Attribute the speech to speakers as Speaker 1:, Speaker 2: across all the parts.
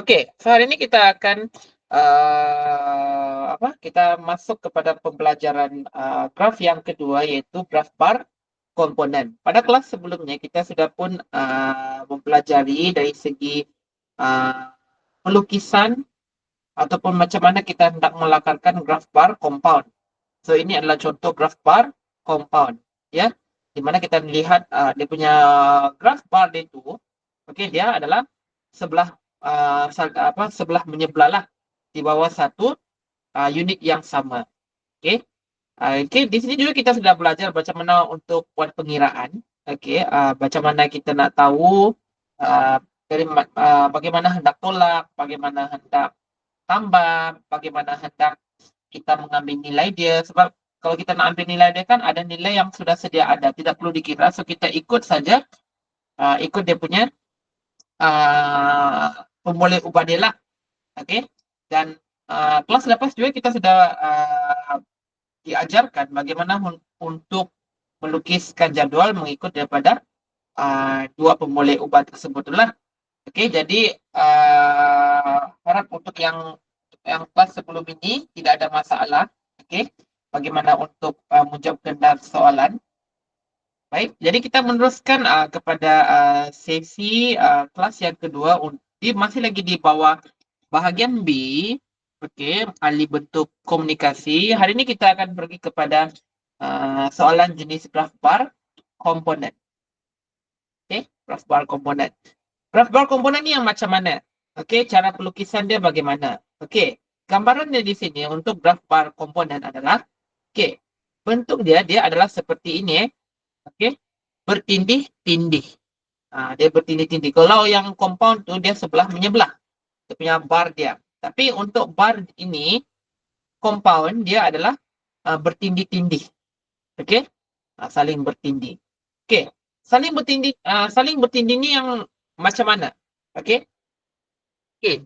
Speaker 1: Oke, so hari ini kita akan kita masuk kepada pembelajaran graf yang kedua, yaitu graf bar komponen. Pada kelas sebelumnya kita sudah pun mempelajari dari segi uh, pelukisan ataupun macam mana kita hendak melakarkan graf bar compound. So ini adalah contoh graf bar compound, ya, di mana kita melihat dia punya graf bar dia itu, oke, dia adalah sebelah sebelah menyebelah lah di bawah satu unit yang sama. Oke. Oke, di sini juga kita sudah belajar macam mana untuk buat pengiraan. Oke, macam mana kita nak tahu uh, bagaimana hendak tolak, bagaimana hendak tambah, bagaimana hendak kita mengambil nilai dia. Sebab kalau kita nak ambil nilai dia kan ada nilai yang sudah sedia ada, tidak perlu dikira. So kita ikut saja, ikut dia punya pemboleh ubah dia lah. Okey. Dan kelas lepas juga kita sudah diajarkan bagaimana untuk melukiskan jadual mengikut daripada dua pemboleh ubah tersebut lah. Okey, jadi harap untuk yang kelas sebelum ini tidak ada masalah. Okey, bagaimana untuk menjawab soalan. Baik, jadi kita meneruskan kepada sesi kelas yang kedua. Masih lagi di bawah bahagian B. Okey, ahli bentuk komunikasi. Hari ini kita akan pergi kepada soalan jenis graf bar komponen. Okey, graf bar komponen. Graf bar komponen ni yang macam mana? Okey, cara pelukisan dia bagaimana? Okey, gambarannya di sini untuk graf bar komponen adalah, okey, bentuk dia adalah seperti ini. Okey, bertindih-tindih. Dia bertindih-tindih. Kalau yang compound tu dia sebelah menyebelah. Dia punya bar dia. Tapi untuk bar ini, compound dia adalah bertindih-tindih. Okey, saling bertindih. Okey, saling bertindih ni yang macam mana? Okey. Okey.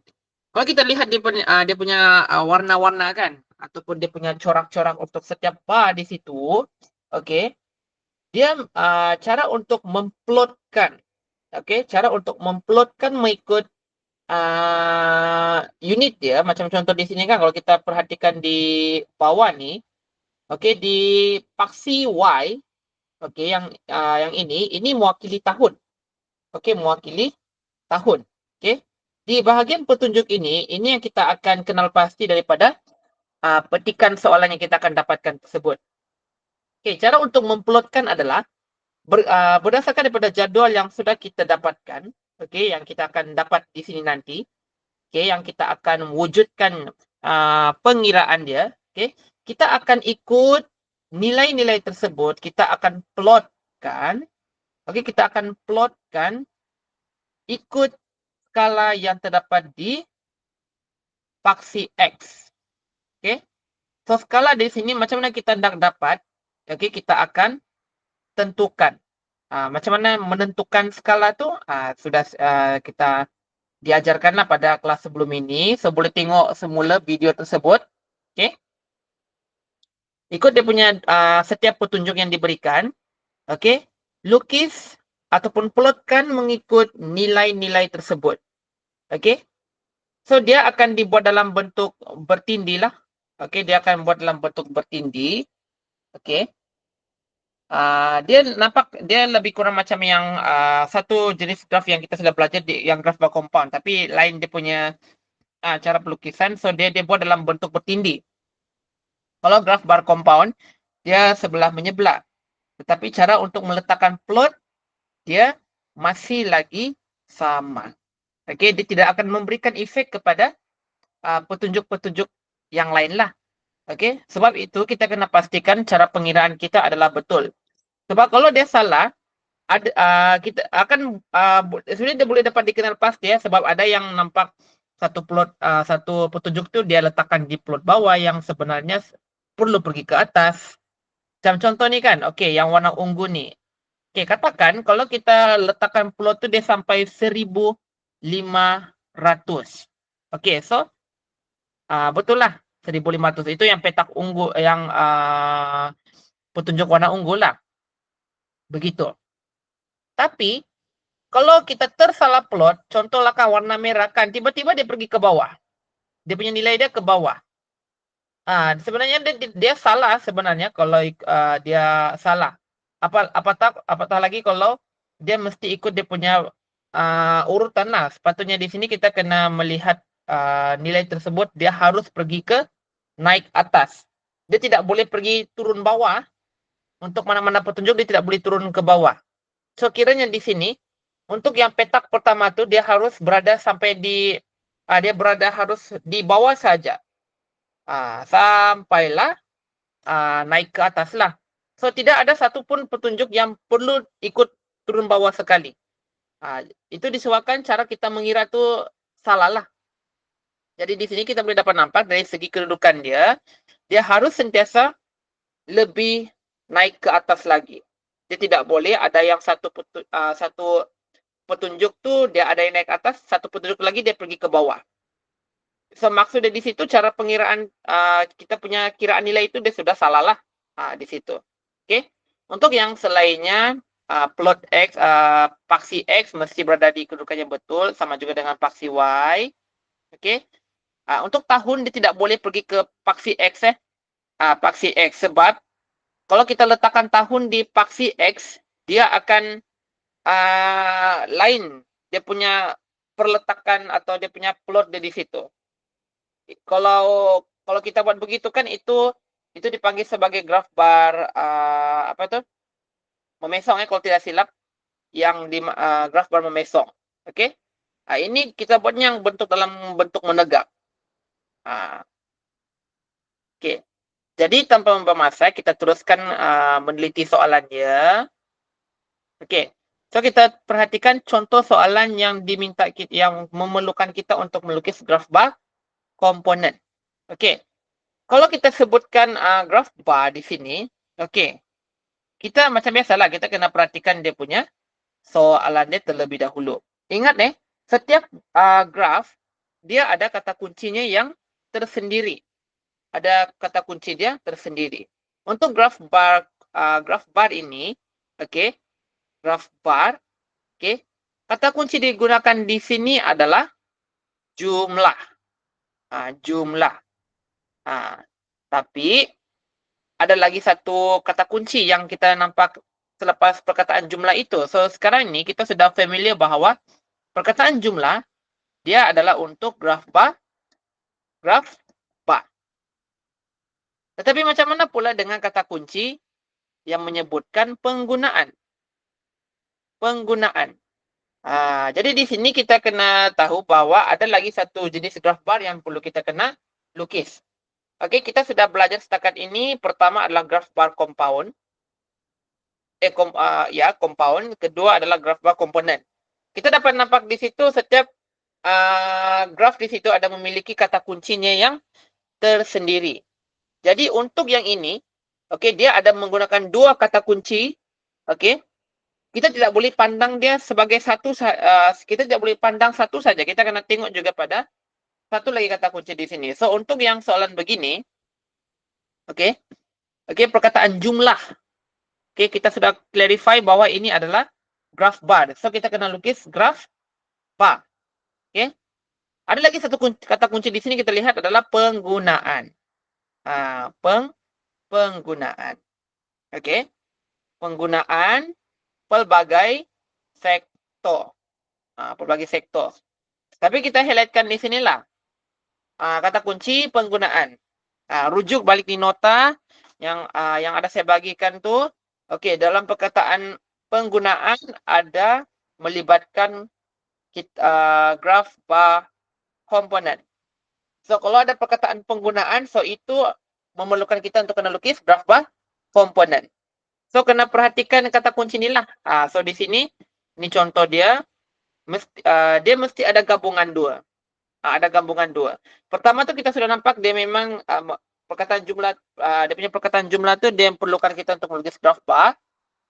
Speaker 1: Kalau kita lihat dia punya warna-warna kan, ataupun dia punya corak-corak untuk setiap bar di situ, okey. Dia cara untuk memplotkan, okey, cara untuk memplotkan mengikut unit dia, macam contoh di sini kan, kalau kita perhatikan di bawah ni, okey, di paksi Y, okey, yang ini mewakili tahun. Okey, mewakili tahun. Okey. Di bahagian petunjuk ini yang kita akan kenal pasti daripada petikan soalan yang kita akan dapatkan tersebut. Okey, cara untuk memplotkan adalah berdasarkan daripada jadual yang sudah kita dapatkan, okey, yang kita akan dapat di sini nanti, okey, yang kita akan wujudkan pengiraan dia, okey. Kita akan ikut nilai-nilai tersebut, kita akan plotkan, okey, kita akan plotkan ikut skala yang terdapat di paksi X. Okey. So skala di sini macam mana kita nak dapat? Okey, kita akan tentukan. Macam mana menentukan skala tu? Sudah kita diajarkanlah pada kelas sebelum ini. So boleh tengok semula video tersebut. Okey. Ikut dia punya setiap petunjuk yang diberikan. Okey. Lukis ataupun plotkan mengikut nilai-nilai tersebut. Okey. So dia akan dibuat dalam bentuk bertindih lah. Okey, dia akan buat dalam bentuk bertindih. Okey. Dia nampak dia lebih kurang macam yang satu jenis graf yang kita sudah belajar yang graf bar compound, tapi lain dia punya cara pelukisan. So dia buat dalam bentuk bertindih. Kalau graf bar compound dia sebelah menyebelah. Tetapi cara untuk meletakkan plot dia masih lagi sama. Okey, dia tidak akan memberikan efek kepada petunjuk-petunjuk yang lain lah. Okey, sebab itu kita kena pastikan cara pengiraan kita adalah betul. Sebab kalau dia salah, kita akan sebenarnya dia boleh dapat dikenal pasti ya, sebab ada yang nampak satu petunjuk tu dia letakkan di plot bawah yang sebenarnya perlu pergi ke atas. Macam contoh ni kan, okey, yang warna ungu ni. Okey, katakan kalau kita letakkan plot tu dia sampai 1500. Okey, so betul lah 1500. Itu yang petak ungu, yang petunjuk warna ungu lah. Begitu. Tapi kalau kita tersalah plot, contohlah kan warna merah kan, tiba-tiba dia pergi ke bawah. Dia punya nilai dia ke bawah. Sebenarnya dia salah sebenarnya kalau dia salah. Apatah lagi kalau dia mesti ikut dia punya urutan lah. Sepatutnya di sini kita kena melihat nilai tersebut dia harus pergi ke naik atas. Dia tidak boleh pergi turun bawah. Untuk mana-mana petunjuk dia tidak boleh turun ke bawah. So kiranya di sini untuk yang petak pertama tuh dia harus berada sampai di dia berada harus di bawah saja. Sampailah naik ke atas lah. So tidak ada satupun petunjuk yang perlu ikut turun bawah sekali. Itu disebabkan cara kita mengira tuh salah lah. Jadi di sini kita boleh dapat nampak dari segi kedudukan dia harus sentiasa lebih naik ke atas lagi. Dia tidak boleh ada yang satu petunjuk tuh dia ada yang naik atas, satu petunjuk lagi dia pergi ke bawah. So maksudnya di situ cara pengiraan kita punya kiraan nilai itu dia sudah salah lah di situ. Oke. Untuk yang selainnya plot X, paksi X mesti berada di kedudukannya betul sama juga dengan paksi Y. Oke. Untuk tahun dia tidak boleh pergi ke paksi X paksi X sebab kalau kita letakkan tahun di paksi X dia akan lain dia punya perletakan atau dia punya plot di situ. Kalau kita buat begitu kan itu dipanggil sebagai graf bar apa itu memesong kalau tidak silap yang di graf bar memesong. Oke. Ini kita buatnya yang dalam bentuk menegak. Oke. Jadi tanpa membuang masa kita teruskan meneliti soalannya. Oke. So kita perhatikan contoh soalan yang diminta yang memerlukan kita untuk melukis graf bar komponen. Oke. Kalau kita sebutkan graf bar di sini, oke. Kita macam biasalah kita kena perhatikan dia punya soalan dia terlebih dahulu. Ingat setiap graf dia ada kata kuncinya yang tersendiri. Ada kata kunci dia tersendiri. Untuk graf bar ini, oke. Graf bar, oke. Kata kunci digunakan di sini adalah jumlah. Jumlah. Tapi ada lagi satu kata kunci yang kita nampak selepas perkataan jumlah itu. So sekarang ini kita sudah familiar bahwa perkataan jumlah dia adalah untuk graf bar. Tetapi macam mana pula dengan kata kunci yang menyebutkan penggunaan? Jadi di sini kita kena tahu bahwa ada lagi satu jenis graf bar yang perlu kita kena lukis. Oke, kita sudah belajar setakat ini. Pertama adalah graf bar compound. Compound. Kedua adalah graf bar komponen. Kita dapat nampak di situ setiap graf di situ ada memiliki kata kuncinya yang tersendiri. Jadi untuk yang ini, dia ada menggunakan dua kata kunci. Kita tidak boleh pandang dia sebagai satu. Kita tidak boleh pandang satu saja. Kita kena tengok juga pada satu lagi kata kunci di sini. So untuk yang soalan begini, perkataan jumlah. Kita sudah clarify bahwa ini adalah graf bar. So kita kena lukis graf bar. Ada lagi satu kata kunci di sini kita lihat adalah penggunaan. Penggunaan. Penggunaan pelbagai sektor. Pelbagai sektor. Tapi kita highlightkan di sinilah. Kata kunci penggunaan. Rujuk balik di nota yang ada saya bagikan tuh. Dalam perkataan penggunaan ada melibatkan graf bar komponen. So kalau ada perkataan penggunaan, so itu memerlukan kita untuk kena lukis graf bar komponen. So kena perhatikan kata kunci inilah. So di sini ini contoh dia dia mesti ada gabungan dua. Ada gabungan dua. Pertama tuh kita sudah nampak dia memang perkataan jumlah dia punya perkataan jumlah tuh dia perlukan kita untuk melukis graf bar.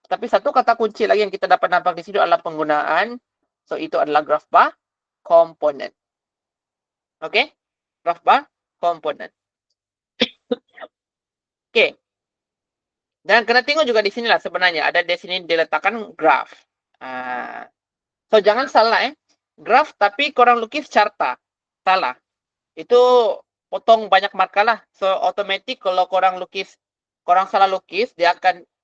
Speaker 1: Tapi satu kata kunci lagi yang kita dapat nampak di sini adalah penggunaan. So itu adalah graf bar komponen. Graf bar komponen. Dan kena tengok juga di sinilah sebenarnya ada di sini diletakkan graf. So, jangan salah graf tapi korang lukis carta. Salah. Itu potong banyak markah lah. So, otomatis kalau korang salah lukis,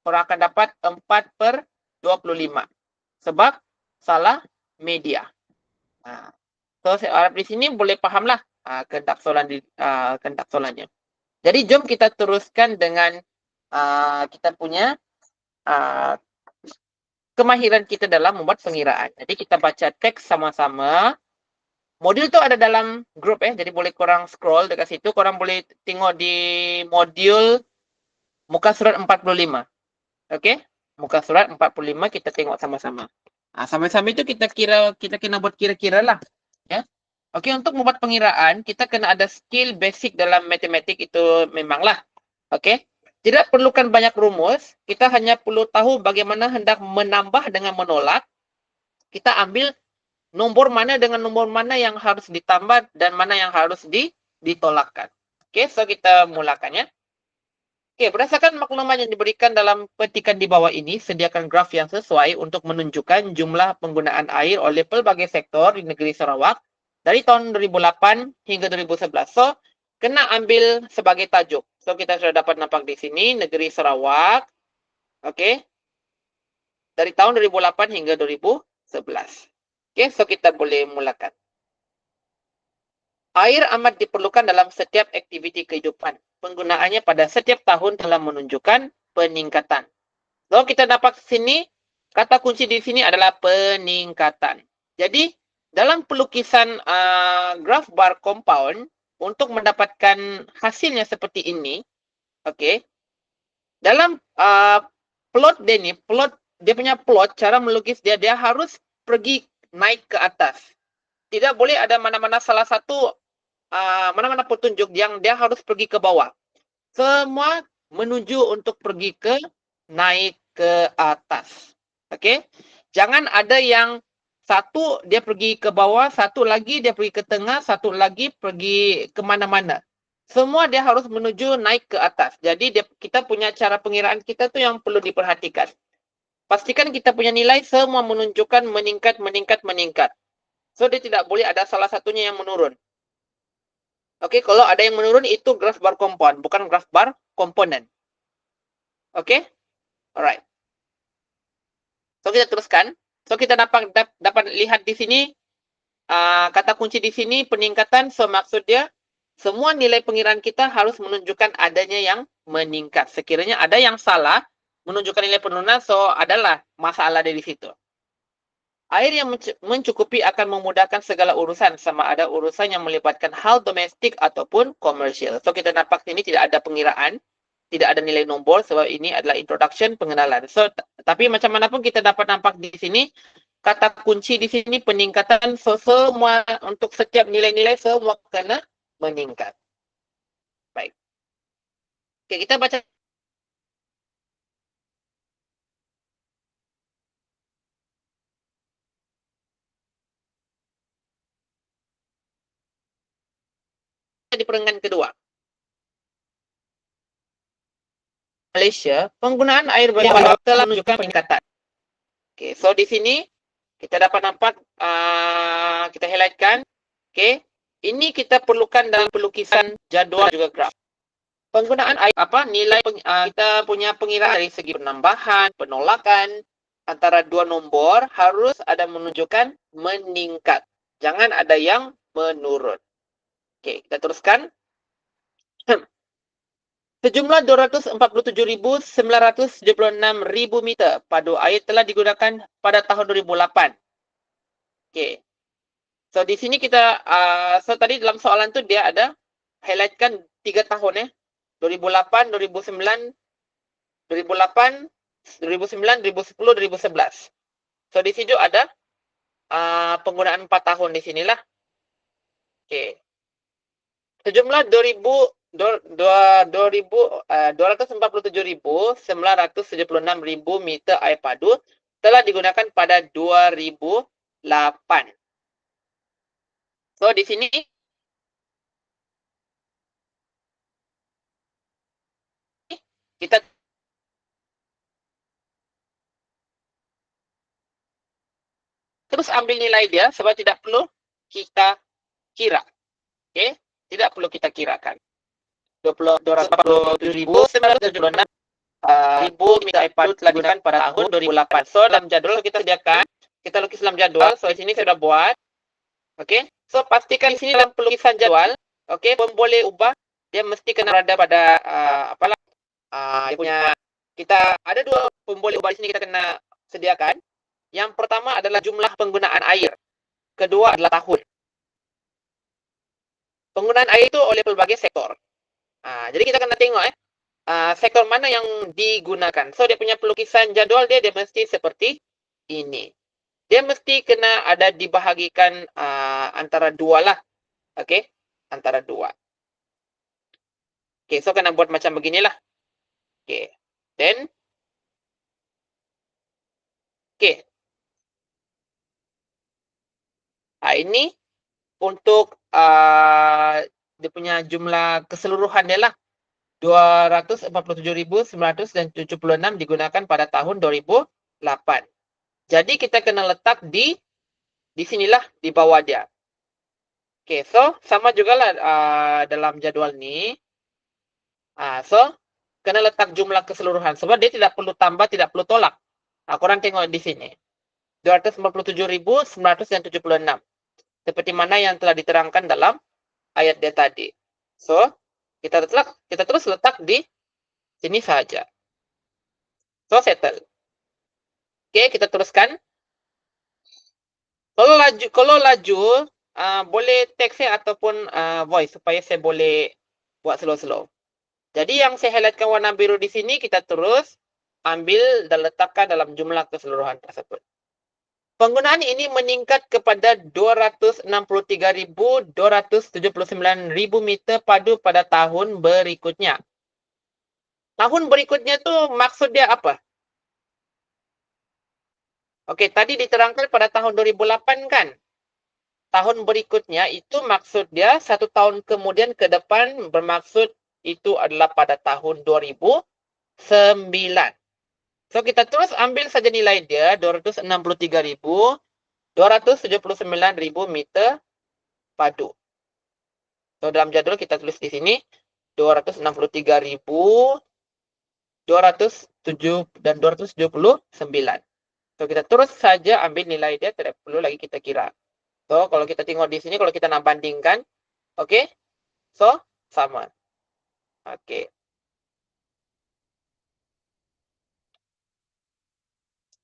Speaker 1: korang akan dapat 4/25. Sebab salah media. So, saya harap di sini boleh paham lah kehendak soalannya. Jadi, jom kita teruskan dengan kita punya kemahiran kita dalam membuat pengiraan. Jadi, kita baca teks sama-sama. Modul tu ada dalam grup jadi boleh korang scroll dekat situ, korang boleh tengok di modul muka surat 45. Okey? Muka surat 45 kita tengok sama-sama. Sama-sama itu kita kena buat kira-kira lah. Ya. Okey, untuk membuat pengiraan, kita kena ada skill basic dalam matematik itu memanglah. Okey? Tidak perlukan banyak rumus, kita hanya perlu tahu bagaimana hendak menambah dengan menolak. Kita ambil nombor mana dengan nombor mana yang harus ditambah dan mana yang harus ditolakkan. Okey, so kita mulakan ya. Okey, berdasarkan maklumat yang diberikan dalam petikan di bawah ini, sediakan graf yang sesuai untuk menunjukkan jumlah penggunaan air oleh pelbagai sektor di negeri Sarawak dari tahun 2008 hingga 2011. So, kena ambil sebagai tajuk. So, kita sudah dapat nampak di sini, negeri Sarawak. Okey. Dari tahun 2008 hingga 2011. Okey, so kita boleh mulakan. Air amat diperlukan dalam setiap aktiviti kehidupan. Penggunaannya pada setiap tahun telah menunjukkan peningkatan. So, kita dapat sini, kata kunci di sini adalah peningkatan. Jadi, dalam pelukisan graf bar compound, untuk mendapatkan hasilnya seperti ini, okey, dalam plot dia punya plot, cara melukis dia harus pergi naik ke atas. Tidak boleh ada mana-mana salah satu mana-mana petunjuk yang dia harus pergi ke bawah. Semua menuju untuk pergi ke naik ke atas. Okey? Jangan ada yang satu dia pergi ke bawah, satu lagi dia pergi ke tengah, satu lagi pergi ke mana-mana. Semua dia harus menuju naik ke atas. Jadi kita punya cara pengiraan kita tu yang perlu diperhatikan. Pastikan kita punya nilai semua menunjukkan meningkat. So, dia tidak boleh ada salah satunya yang menurun. Okey, kalau ada yang menurun itu graf bar compound, bukan graf bar komponen. Okey? Alright. So, kita teruskan. So, kita dapat lihat di sini, kata kunci di sini peningkatan. So, maksud dia, semua nilai pengiraan kita harus menunjukkan adanya yang meningkat. Sekiranya ada yang salah, menunjukkan nilai penurunan, so adalah masalah dari situ. Air yang mencukupi akan memudahkan segala urusan, sama ada urusan yang melibatkan hal domestik ataupun komersial. So, kita nampak sini tidak ada pengiraan, tidak ada nilai nombor, sebab ini adalah introduction, pengenalan. So, tapi macam mana pun kita dapat nampak di sini, kata kunci di sini peningkatan, so semua untuk setiap nilai-nilai semua kena meningkat. Baik. Okay, kita baca di perenggan kedua. Malaysia, penggunaan air berbalok telah menunjukkan peningkatan. Okay, so di sini kita dapat nampak, kita highlightkan. Okay, ini kita perlukan dalam pelukisan jadual juga graf. Penggunaan air, nilai kita punya pengiraan dari segi penambahan, penolakan antara dua nombor harus ada menunjukkan meningkat. Jangan ada yang menurun. Okey, kita teruskan. Sejumlah 247.976 meter padu air telah digunakan pada tahun 2008. Okey. So, di sini kita, so tadi dalam soalan tu dia ada highlightkan 3 tahun 2008, 2009, 2008, 2009, 2010, 2011. So, di situ ada penggunaan 4 tahun di sinilah. Okey. Sejumlah 247.976 meter air padu telah digunakan pada 2008. So, di sini kita terus ambil nilai dia sebab tidak perlu kita kira. Okey, tidak perlu kita kirakan. 247.976 ribu meter air padu telah digunakan pada tahun 2008. So, dalam jadual kita sediakan, kita lukis dalam jadual. So, di sini saya sudah buat. Okey. So, pastikan di sini dalam pelukisan jadual, okey, pun boleh ubah. Dia mesti kena berada pada dia punya, kita ada dua pemboleh ubah di sini kita kena sediakan. Yang pertama adalah jumlah penggunaan air. Kedua adalah tahun. Penggunaan air itu oleh pelbagai sektor. Jadi kita kena tengok sektor mana yang digunakan. So, dia punya pelukisan jadual dia mesti seperti ini. Dia mesti kena ada dibahagikan antara dua lah. Okey, antara dua. Okey, so kena buat macam beginilah. Okey, then okey. Ini untuk dia punya jumlah keseluruhan dia lah. 247.976 digunakan pada tahun 2008. Jadi kita kena letak di sinilah di bawah dia. Okey, so sama jugalah dalam jadual ni. So kena letak jumlah keseluruhan sebab dia tidak perlu tambah, tidak perlu tolak. Korang tengok di sini. 247.976. Seperti mana yang telah diterangkan dalam ayat dia tadi. So, kita terus letak di sini saja. So, settle. Okey, kita teruskan. Kalau laju, boleh text saya ataupun voice supaya saya boleh buat slow-slow. Jadi yang saya highlightkan warna biru di sini, kita terus ambil dan letakkan dalam jumlah keseluruhan tersebut. Penggunaan ini meningkat kepada 263.279 ribu meter padu pada tahun berikutnya. Tahun berikutnya tu maksud dia apa? Okey, tadi diterangkan pada tahun 2008 kan? Tahun berikutnya itu maksud dia 1 tahun kemudian ke depan, bermaksud itu adalah pada tahun 2009. So, kita terus ambil saja nilai dia, 263.279 ribu meter padu. So, dalam jadual kita tulis di sini, 263.207 dan 279. So, kita terus saja ambil nilai dia, tidak perlu lagi kita kira. So, kalau kita tengok di sini, kalau kita nak bandingkan, okey? So, sama. Okey.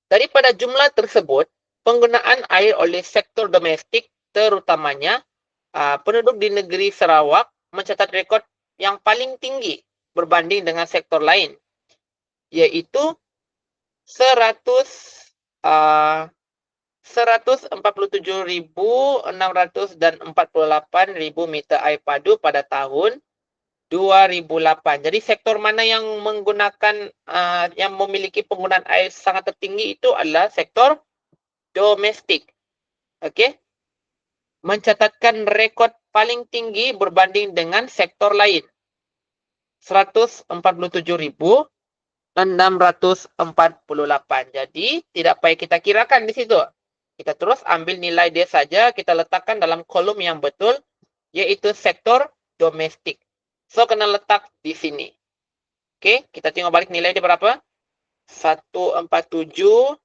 Speaker 1: Daripada jumlah tersebut, penggunaan air oleh sektor domestik, terutamanya penduduk di negeri Sarawak, mencatat rekod yang paling tinggi berbanding dengan sektor lain, iaitu 147.648 meter air padu pada tahun 2008. Jadi sektor mana yang menggunakan yang memiliki penggunaan air sangat tertinggi itu adalah sektor domestik. Okey. Mencatatkan rekod paling tinggi berbanding dengan sektor lain. 147.648. Jadi tidak payah kita kirakan di situ. Kita terus ambil nilai dia saja, kita letakkan dalam kolom yang betul, iaitu sektor domestik. So, kena letak di sini. Okey, kita tengok balik nilai dia berapa? 147.648.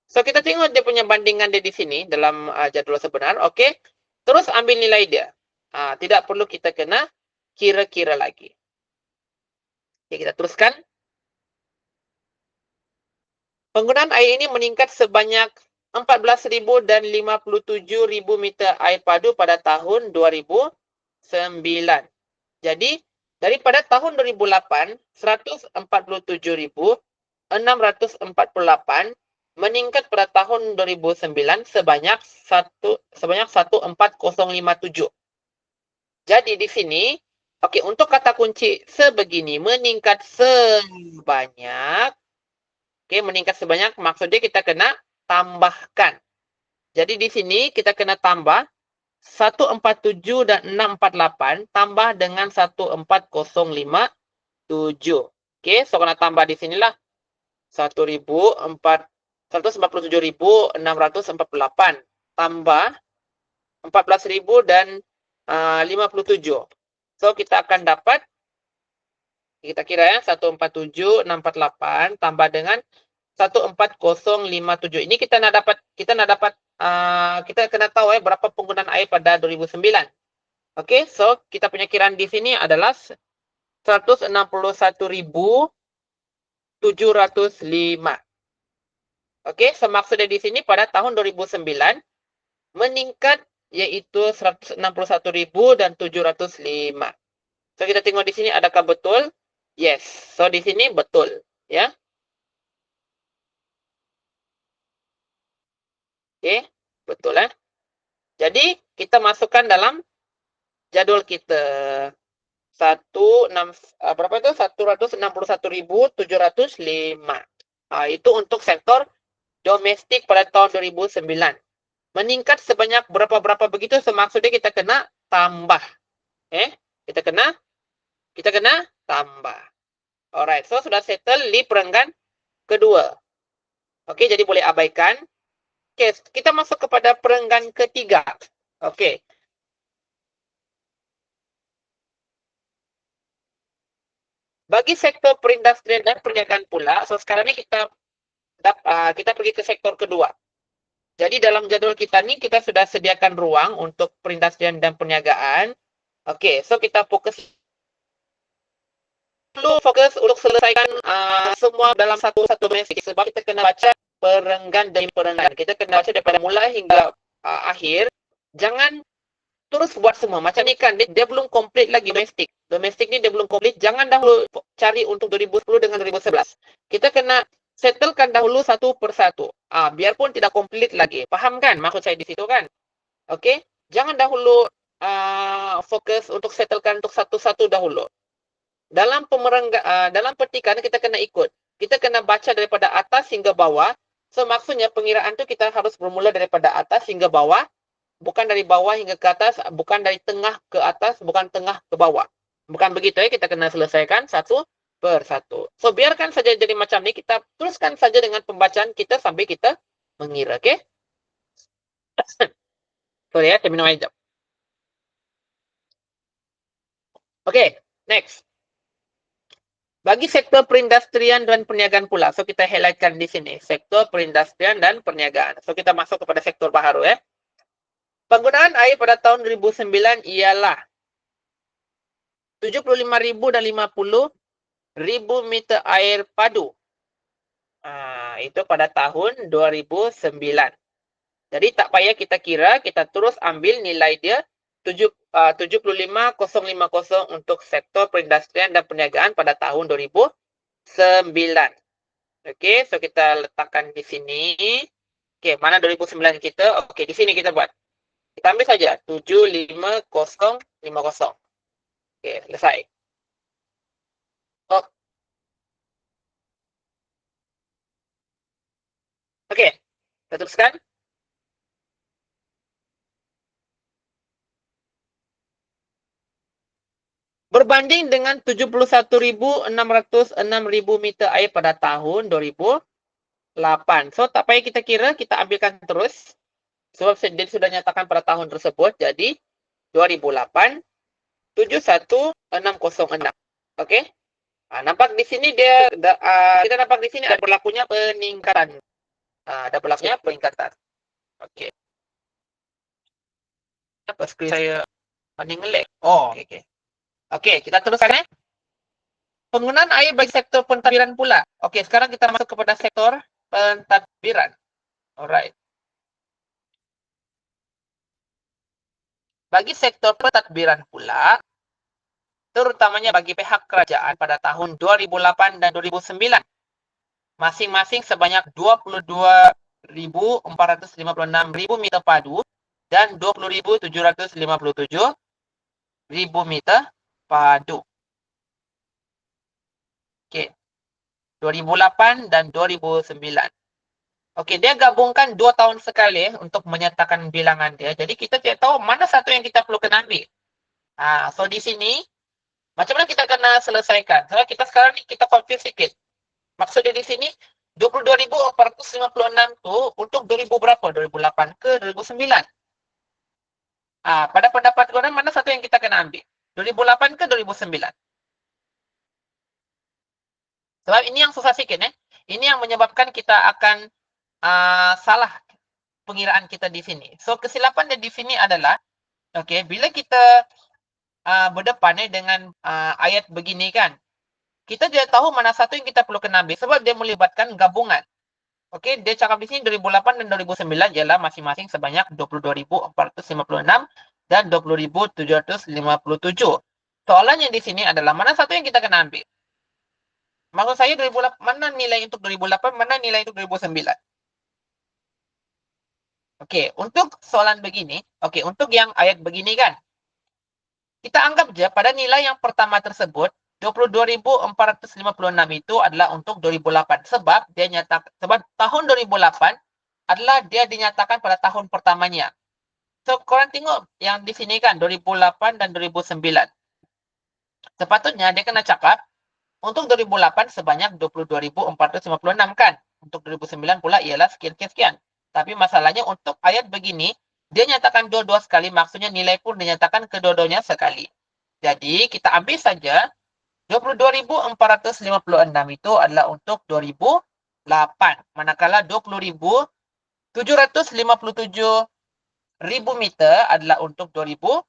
Speaker 1: So, kita tengok dia punya bandingan dia di sini dalam jadual sebenar. Okey, terus ambil nilai dia. Tidak perlu kita kena kira-kira lagi. Okey, kita teruskan. Penggunaan air ini meningkat sebanyak 14.000 dan 57.000 meter air padu pada tahun 2009. Jadi, daripada tahun 2008, 147.648 meningkat pada tahun 2009 sebanyak 14057. Jadi di sini, okey, untuk kata kunci sebegini, meningkat sebanyak, okey, meningkat sebanyak, maksudnya kita kena tambahkan. Jadi di sini kita kena tambah 147 dan 648 tambah dengan 1407. Okey, so kena tambah di sinilah 1407 147.648 tambah 14.000 dan 57. So, kita akan dapat, kita kira ya, 147.648 tambah dengan 14057. Ini kita nak dapat, kita kena tahu ya berapa penggunaan air pada 2009. Okey, so kita punya kiraan di sini adalah 161.705. Okey, so maksudnya di sini pada tahun 2009 meningkat yaitu 161.705. So kita tengok di sini adakah betul? Yes. So di sini betul, ya. Okey, betul eh. Jadi kita masukkan dalam jadual kita. 161.705. Itu untuk sektor domestik pada tahun 2009. Meningkat sebanyak berapa-berapa begitu, semaksudnya kita kena tambah. Kita kena tambah. Alright, so sudah settle di perenggan kedua. Okey, jadi boleh abaikan. Okey, kita masuk kepada perenggan ketiga. Okey. Bagi sektor perindustrian dan perniagaan pula, so sekarang ni kita pergi ke sektor kedua. Jadi dalam jadual kita ni, kita sudah sediakan ruang untuk perindustrian dan perniagaan. Okey, so kita fokus untuk selesaikan semua dalam satu domestik. Sebab kita kena baca perenggan demi perenggan. Kita kena baca daripada mulai hingga akhir. Jangan terus buat semua. Macam ni kan, dia belum komplit lagi domestik. Domestik ni dia belum komplit. Jangan dahulu cari untuk 2010 dengan 2011. Kita kena settlekan dahulu satu persatu. Biarpun tidak komplit lagi. Faham kan maksud saya di situ kan? Okey? Jangan dahulu fokus untuk settlekan untuk satu-satu dahulu. Dalam dalam petikan kita kena ikut. Kita kena baca daripada atas hingga bawah. So maksudnya pengiraan tu kita harus bermula daripada atas hingga bawah. Bukan dari bawah hingga ke atas, bukan dari tengah ke atas, bukan tengah ke bawah. Bukan begitu ya, kita kena selesaikan satu persatu. So, biarkan saja jadi macam ni, kita teruskan saja dengan pembacaan kita sampai kita mengira, okey? Sorry ya, saya minum air jap. Okey, next. Bagi sektor perindustrian dan perniagaan pula, so kita highlightkan di sini, sektor perindustrian dan perniagaan. So, kita masuk kepada sektor baharu ya. Penggunaan air pada tahun 2009 ialah 75.000 dan 50.000 meter air padu. Itu pada tahun 2009. Jadi tak payah kita kira, kita terus ambil nilai dia 75.050 untuk sektor perindustrian dan perniagaan pada tahun 2009. Okey, so kita letakkan di sini. Okey, mana 2009 kita? Okey, di sini kita buat. Kita ambil saja 75050. Okey, selesai. Okey, kita teruskan. Berbanding dengan 71.606.000 meter air pada tahun 2008. So, tak payah kita kira, kita ambilkan terus. Sebab dia sudah nyatakan pada tahun tersebut. Jadi, 2008, 71.606. Okey? Nampak di sini dia, kita nampak di sini ada berlakunya peningkatan. Ada berlakunya peningkatan. Okey. Apa skrin saya nge-lag? Oh, okey. Okey, kita teruskan Penggunaan air bagi sektor pentadbiran pula. Okey, sekarang kita masuk kepada sektor pentadbiran. Alright. Bagi sektor pentadbiran pula, terutamanya bagi pihak kerajaan pada tahun 2008 dan 2009, masing-masing sebanyak 22.456.000 meter padu dan 20.757.000 meter padu. Okey. 2008 dan 2009. Okey, dia gabungkan 2 tahun sekali untuk menyatakan bilangan dia. Jadi kita tidak tahu mana satu yang kita perlu kena ambil. So di sini macam mana kita kena selesaikan? Sebab kita sekarang ni kita confuse sikit. Maksudnya di sini 22.456 tu untuk 2000 berapa? 2008 ke 2009? Pada pendapat korang, mana satu yang kita kena ambil? 2008 ke 2009? Sebab ini yang susah sikit. Ini yang menyebabkan kita akan salah pengiraan kita di sini. So, kesilapan di sini adalah, okay, bila kita berdepan dengan ayat begini kan, kita tidak tahu mana satu yang kita perlu kena ambil sebab dia melibatkan gabungan. Okey, dia cakap di sini 2008 dan 2009 ialah masing-masing sebanyak 22.456 dan 20.757. Soalannya di sini adalah mana satu yang kita kena ambil? Maksud saya 2008, mana nilai untuk 2008, mana nilai untuk 2009? Okey, untuk soalan begini, okey, untuk yang ayat begini kan, kita anggap je pada nilai yang pertama tersebut 22.456 itu adalah untuk 2008 sebab tahun 2008 adalah dia dinyatakan pada tahun pertamanya. So korang tengok yang di sini kan 2008 dan 2009. Sepatutnya dia kena cakap untuk 2008 sebanyak 22.456 kan. Untuk 2009 pula ialah sekian-sekian. Tapi masalahnya untuk ayat begini, dia nyatakan dua-dua sekali, maksudnya nilai pun dinyatakan kedua-duanya sekali. Jadi kita ambil saja 22.456 itu adalah untuk 2008. Manakala 20.757 ribu meter adalah untuk 2009.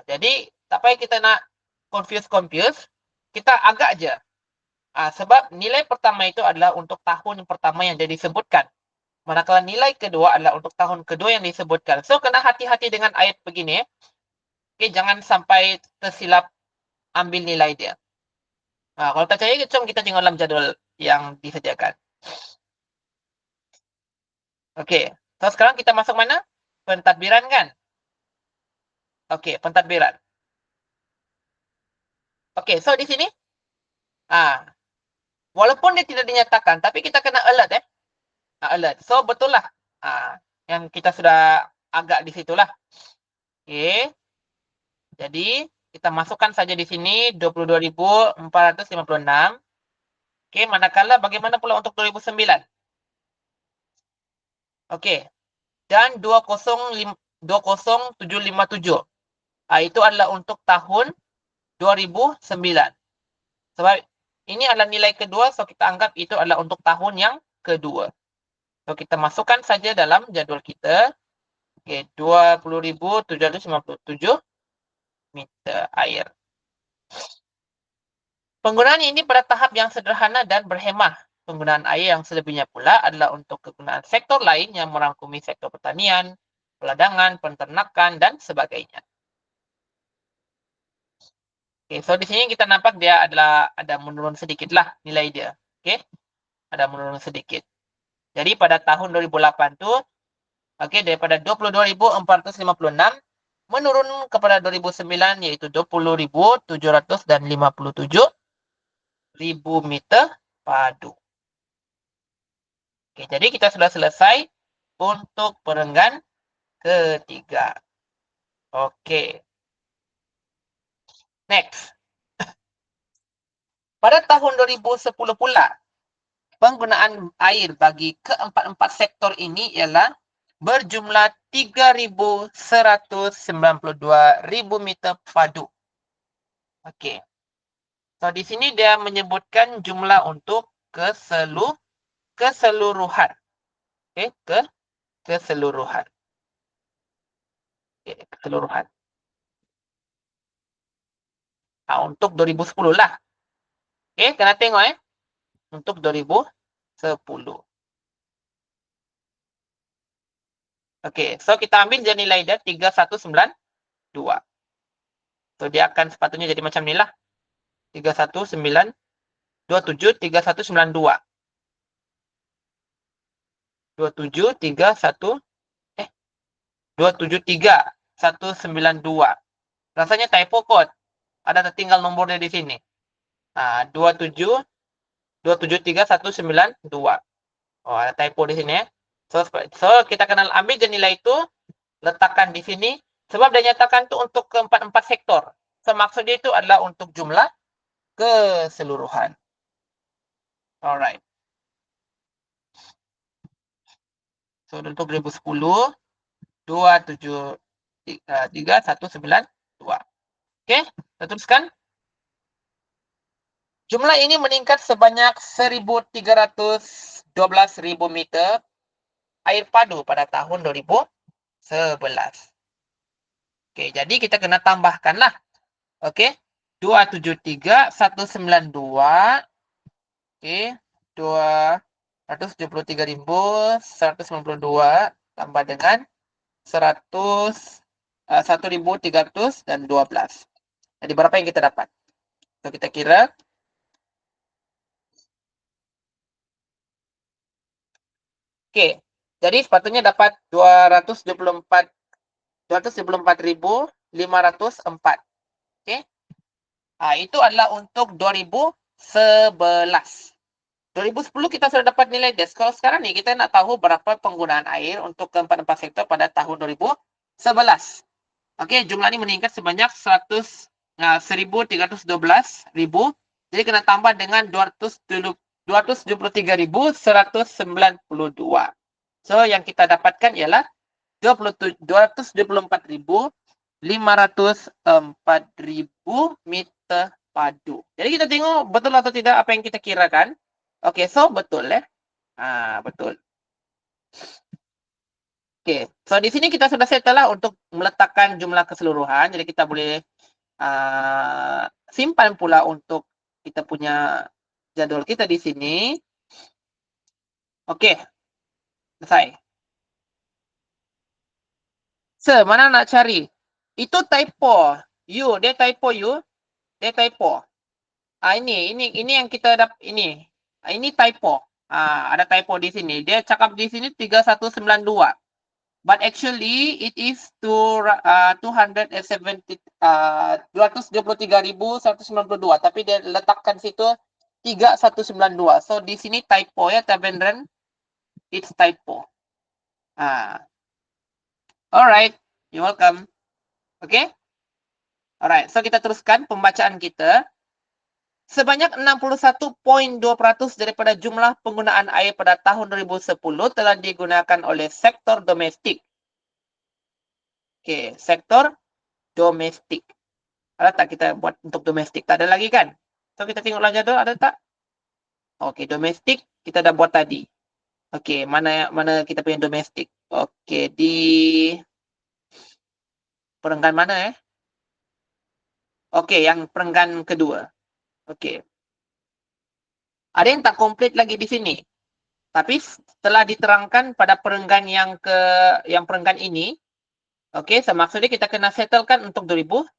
Speaker 1: Jadi tak payah kita nak confuse. Kita agak je. Sebab nilai pertama itu adalah untuk tahun pertama yang dia disebutkan. Manakala nilai kedua adalah untuk tahun kedua yang disebutkan. So, kena hati-hati dengan ayat begini. Okay, jangan sampai tersilap ambil nilai dia. Kalau tak percaya, jom kita tengok dalam jadual yang disediakan. Okey, so sekarang kita masuk mana? Pentadbiran kan? Okey, pentadbiran. Okey, so di sini, walaupun dia tidak dinyatakan, tapi kita kena alert alert. So betul lah, yang kita sudah agak di situlah. Okey, jadi kita masukkan saja di sini 22.456. Okey, manakala bagaimana pula untuk 2009? Okey, dan 20757. Itu adalah untuk tahun 2009. Sebab ini adalah nilai kedua, so kita anggap itu adalah untuk tahun yang kedua. So kita masukkan saja dalam jadual kita. Okey, 20.757 meter air. Penggunaan ini pada tahap yang sederhana dan berhemah. Penggunaan air yang selebihnya pula adalah untuk kegunaan sektor lain yang merangkumi sektor pertanian, peladangan, penternakan dan sebagainya. Okay, so di sini kita nampak dia ada menurun sedikit lah nilai dia. Okay, ada menurun sedikit. Jadi pada tahun 2008 tu, okay, daripada 22.456 menurun kepada 2009 iaitu 20.757 ribu meter padu. Okay, jadi kita sudah selesai untuk perenggan ketiga. Okay. Next. Pada tahun 2010 pula, penggunaan air bagi keempat-empat sektor ini ialah berjumlah 3.192 ribu meter padu. Okey. So di sini dia menyebutkan jumlah untuk keseluruhan. Okey, keseluruhan. Okey, keseluruhan. Untuk 2010 lah. Okey, kena tengok untuk 2010. Okey, so kita ambil je nilai dia 3192. So dia akan sepatutnya jadi macam ni lah. 27 3192. 273.192. Rasanya typo code. Ada tertinggal nombornya di sini. 273.192. Oh, ada typo di sini So kita kenal ambil je nilai itu, letakkan di sini sebab dia nyatakan tu untuk keempat-empat sektor. So maksud dia itu adalah untuk jumlah keseluruhan. Alright. So untuk 2010 273 192. Oke, kita teruskan. Jumlah ini meningkat sebanyak 1.312.000 meter air padu pada tahun 2011. Oke, jadi kita kena tambahkanlah. Oke, 273.192. Oke, 273.192 tambah dengan 1.312. Jadi berapa yang kita dapat? So, kita kira. Oke, jadi sepatutnya dapat 224.504. Oke, itu adalah untuk 2011. 2010 kita sudah dapat nilai DES. Kalau sekarang nih kita nak tahu berapa penggunaan air untuk keempat-empat sektor pada tahun 2011. Oke, jumlah ini meningkat sebanyak 1.312.000. Jadi kena tambah dengan 273.192. So, yang kita dapatkan ialah 224.504.000 meter padu. Jadi kita tengok betul atau tidak apa yang kita kirakan. Oke, so betul ya. Betul. Oke, so di sini kita sudah settle lah untuk meletakkan jumlah keseluruhan. Jadi kita boleh simpan pula untuk kita punya jadwal kita di sini. Oke, selesai. Mana nak cari? Itu typo. Dia typo Dia typo. Ini yang kita dapat ini. Ini typo. Ada typo di sini. Dia cakap di sini 3192. But actually it is 223.192, tapi dia letakkan situ 3192. So di sini typo ya, Tabendran. It's typo. Alright, you're welcome. Okay? Alright, so kita teruskan pembacaan kita. Sebanyak 61.2% daripada jumlah penggunaan air pada tahun 2010 telah digunakan oleh sektor domestik. Oke, sektor domestik. Ada tak kita buat untuk domestik? Tak ada lagi kan? So, kita tengok lagi ada tak? Oke, domestik kita dah buat tadi. Oke, mana kita punya domestik? Oke, di perenggan mana Oke, yang perenggan kedua. Oke. Ada yang tak komplit lagi di sini. Tapi setelah diterangkan pada perenggan yang perenggan ini, oke, maksudnya kita kena settlekan untuk 2010.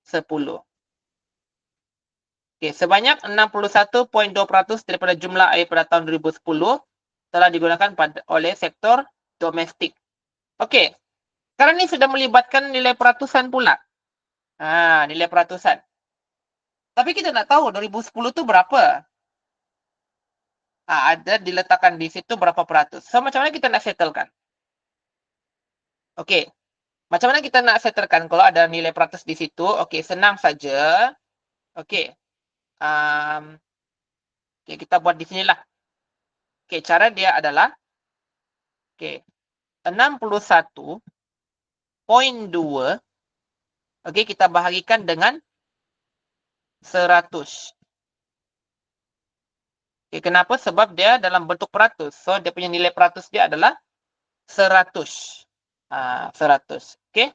Speaker 1: Oke, sebanyak 61.2% daripada jumlah air pada tahun 2010 telah digunakan oleh sektor domestik. Oke, sekarang ini sudah melibatkan nilai peratusan pula. Nilai peratusan. Tapi kita nak tahu 2010 itu berapa? Ada diletakkan di situ berapa peratus. So, macam mana kita nak settlekan? Oke, macam mana kita nak settlekan kalau ada nilai peratus di situ? Oke, senang saja. Oke, kita buat di sinilah. Oke, cara dia adalah 61.2. Oke, kita bahagikan dengan 100. Oke, kenapa? Sebab dia dalam bentuk peratus. So, dia punya nilai peratus dia adalah 100. 100. Oke.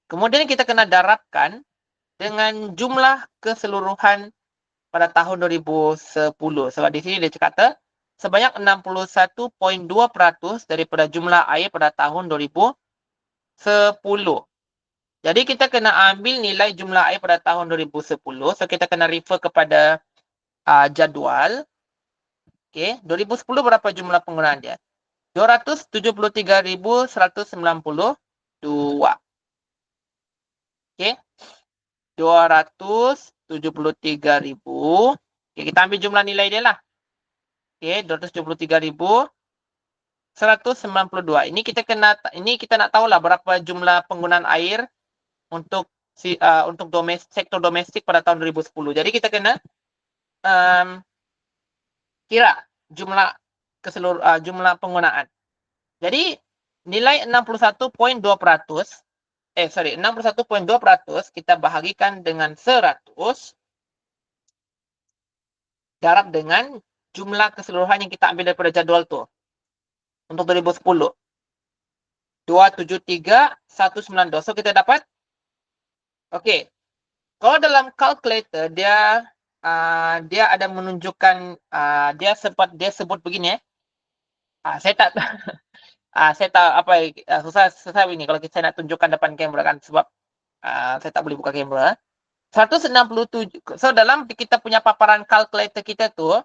Speaker 1: Kemudian kita kena darabkan dengan jumlah keseluruhan pada tahun 2010. Sebab di sini dia kata sebanyak 61.2% daripada jumlah air pada tahun 2010. Jadi kita kena ambil nilai jumlah air pada tahun 2010. So kita kena refer kepada jadual. Okey, 2010 berapa jumlah penggunaan dia? 273.192. Okey. 273.000. Okey, kita ambil jumlah nilai dia lah. Okey, 273.192. Ini kita nak tahulah berapa jumlah penggunaan air untuk sektor domestik pada tahun 2010. Jadi kita kena kira jumlah jumlah penggunaan. Jadi nilai 61,2%, 61,2% kita bahagikan dengan 100 darab dengan jumlah keseluruhan yang kita ambil daripada jadual tuh. Untuk 2010. 273,192. So kita dapat. Oke. Kalau dalam calculator dia ada menunjukkan dia sebut begini ya. Saya tak saya tahu apa susah ini kalau saya nak tunjukkan depan kamera kan sebab saya tak boleh buka kamera. 167. So dalam kita punya paparan calculator kita tuh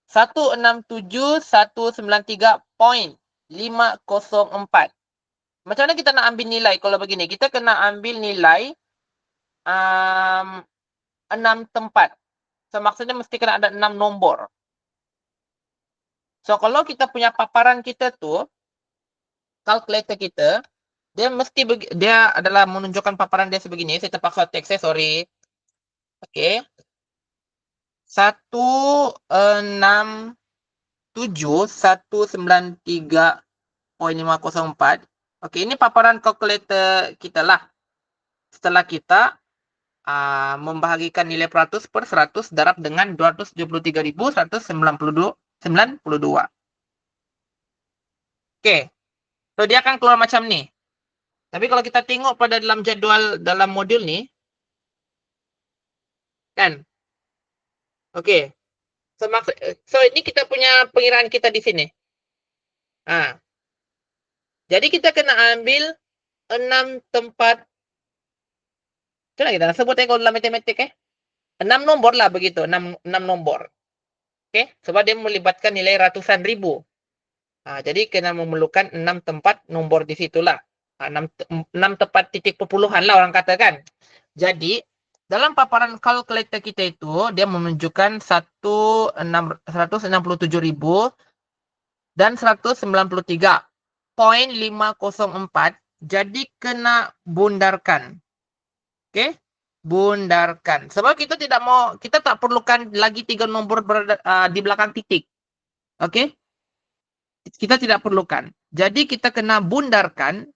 Speaker 1: 167,193.504. Macam mana kita nak ambil nilai kalau begini? Kita kena ambil nilai 6 tempat. So maksudnya mesti kena ada 6 nombor. So kalau kita punya paparan kita tuh calculator kita dia adalah menunjukkan paparan dia sebegini. Saya terpaksa teks sorry. Okey. 167,193.504. Okey, ini paparan calculator kita lah. Setelah kita membahagikan nilai peratus per 100 darab dengan 273.192. Okey. So dia akan keluar macam ni. Tapi kalau kita tengok pada dalam jadual dalam modul ni kan. Okey. So ini kita punya pengiraan kita di sini. Jadi kita kena ambil 6 tempat. Macam mana kita nak sebut kalau dalam matematik 6 nombor lah begitu, 6 nombor. Okey, sebab dia melibatkan nilai ratusan ribu. Jadi kena memerlukan 6 tempat nombor di situlah. 6 tempat titik perpuluhan lah orang katakan. Jadi dalam paparan kalkulator kita itu dia menunjukkan 167.000 dan 193.504. Jadi kena bundarkan. Okey? Bundarkan. Sebab kita tak perlukan lagi 3 nombor berada di belakang titik. Okey? Kita tidak perlukan. Jadi kita kena bundarkan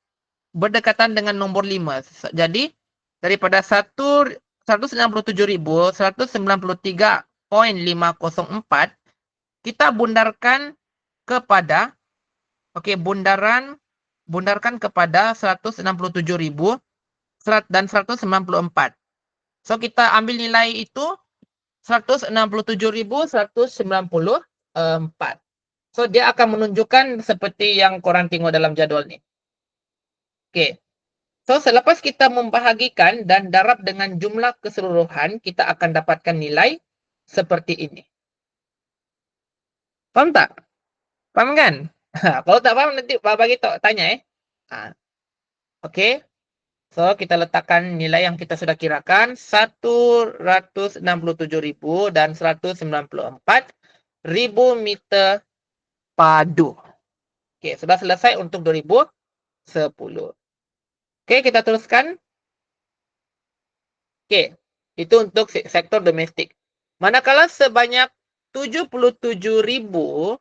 Speaker 1: berdekatan dengan nombor 5. Jadi daripada 167.193.504 kita bundarkan kepada bundarkan kepada 167.000 dan 194. So kita ambil nilai itu 167.194. So dia akan menunjukkan seperti yang korang tengok dalam jadual ni. Okey. So selepas kita membahagikan dan darab dengan jumlah keseluruhan, kita akan dapatkan nilai seperti ini. Faham tak? Faham kan? Kalau tak faham nanti bagi tanya Okey. So kita letakkan nilai yang kita sudah kirakan 167.000 dan 194.000 meter padu. Okey, sudah selesai untuk 2010. Okey, kita teruskan. Okey, itu untuk sektor domestik. Manakala sebanyak 77.974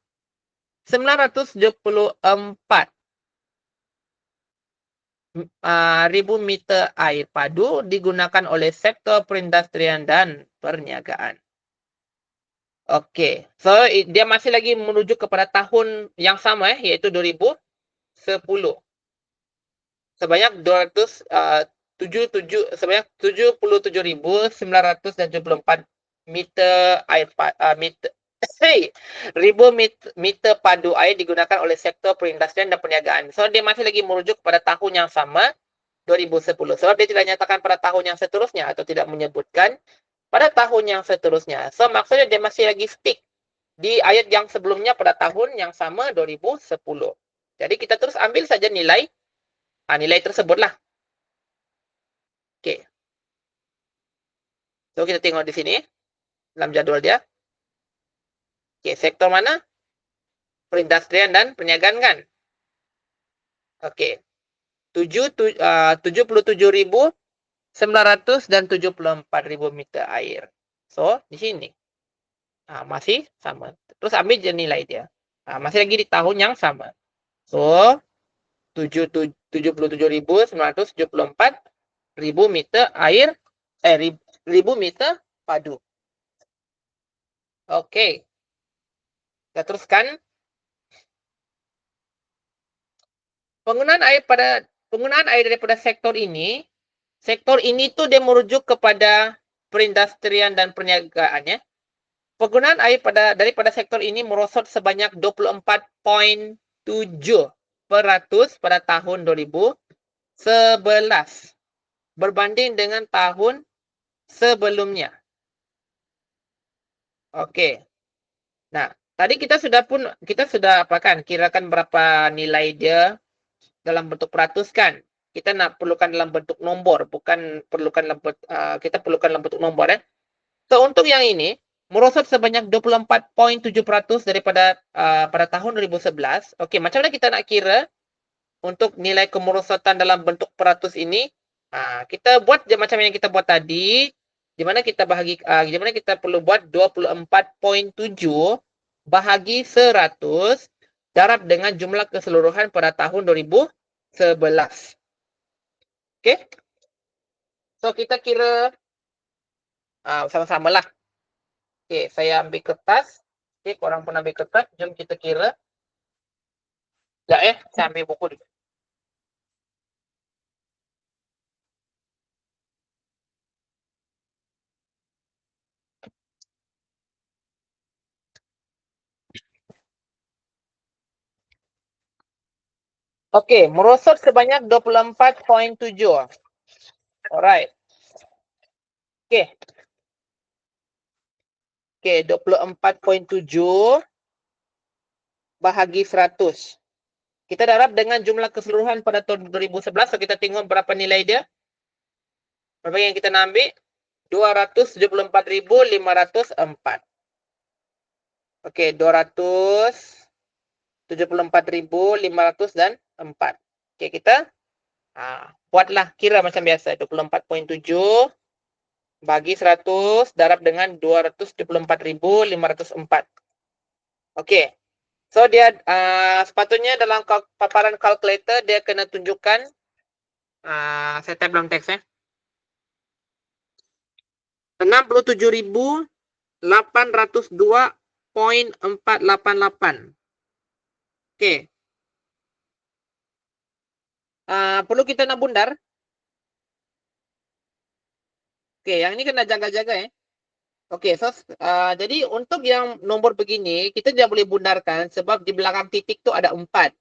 Speaker 1: ribu meter air padu digunakan oleh sektor perindustrian dan perniagaan. Okey, so dia masih lagi menuju kepada tahun yang sama iaitu 2010. Sebanyak 77.974 meter air meter padu air digunakan oleh sektor perindustrian dan perniagaan. So dia masih lagi merujuk kepada tahun yang sama 2010. Sebab dia tidak nyatakan pada tahun yang seterusnya atau tidak menyebutkan pada tahun yang seterusnya. So maksudnya dia masih lagi stick di ayat yang sebelumnya pada tahun yang sama 2010. Jadi kita terus ambil saja nilai tersebutlah. Okey. So kita tengok di sini dalam jadual dia. Okey, sektor mana? Perindustrian dan perniagaan kan? Okey. 77.974 dan 74.000 meter air. So, di sini. Masih sama. Terus ambil je nilai dia. Masih lagi di tahun yang sama. So, 77.974 meter air, ribu meter padu. Oke, kita teruskan. Penggunaan air daripada sektor ini tuh dia merujuk kepada perindustrian dan perniagaannya. Penggunaan air daripada sektor ini merosot sebanyak 24,7% pada tahun 2011 berbanding dengan tahun sebelumnya. Okey. Nah, tadi kita sudah kirakan berapa nilai dia dalam bentuk peratus kan. Kita nak perlukan dalam bentuk nombor, bukan kita perlukan dalam bentuk nombor ya. So untuk yang ini merosot sebanyak 24,7% daripada pada tahun 2011. Okey, macam mana kita nak kira untuk nilai kemerosotan dalam bentuk peratus ini? Kita buat je macam yang kita buat tadi, di mana kita perlu buat 24,7 bahagi 100 darab dengan jumlah keseluruhan pada tahun 2011. Okey? So kita kira sama-sama lah. Okey, saya ambil kertas. Okey, korang pun ambil kertas. Jom kita kira. Sekejap saya ambil buku dulu. Okey, merosot sebanyak 24,7. Alright. Okey. Okey, 24,7 bahagi 100. Kita darab dengan jumlah keseluruhan pada tahun 2011. So, kita tengok berapa nilai dia. Berapa yang kita nak ambil? 274,504. Okey, 274,504. Okey, kita buatlah kira macam biasa. 24,7 bagi 100 darab dengan 274,504. Okey. So dia sepatutnya dalam paparan kalkulator dia kena tunjukkan saya type dalam teks 67,802,488. Okey. Perlu kita nak bundar. Okey, yang ini kena jaga-jaga Okey, so jadi untuk yang nombor begini kita tidak boleh bundarkan sebab di belakang titik tu ada 4.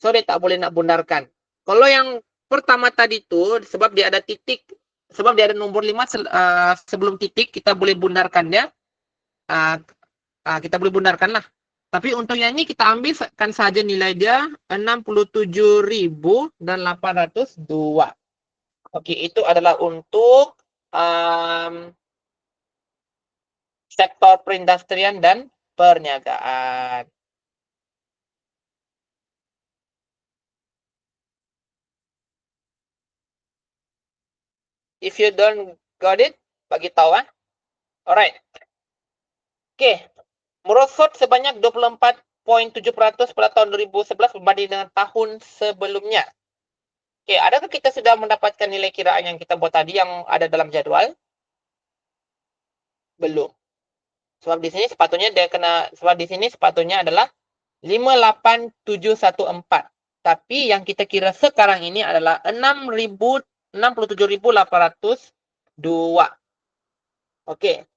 Speaker 1: So dia tak boleh nak bundarkan. Kalau yang pertama tadi tu sebab dia ada titik, sebab dia ada nombor 5 sebelum titik, kita boleh bundarkan dia. Kita boleh bundarkan lah. Tapi untuk yang ini kita ambilkan saja nilai dia 67,802. Okey, itu adalah untuk sektor perindustrian dan perniagaan. If you don't got it, bagi tahu Alright. Okey. Merosot sebanyak 24,7% pada tahun 2011 berbanding dengan tahun sebelumnya. Okey, adakah kita sudah mendapatkan nilai kiraan yang kita buat tadi yang ada dalam jadual? Belum. Sebab di sini sepatutnya adalah 58,714. Tapi yang kita kira sekarang ini adalah 67,802. Okey.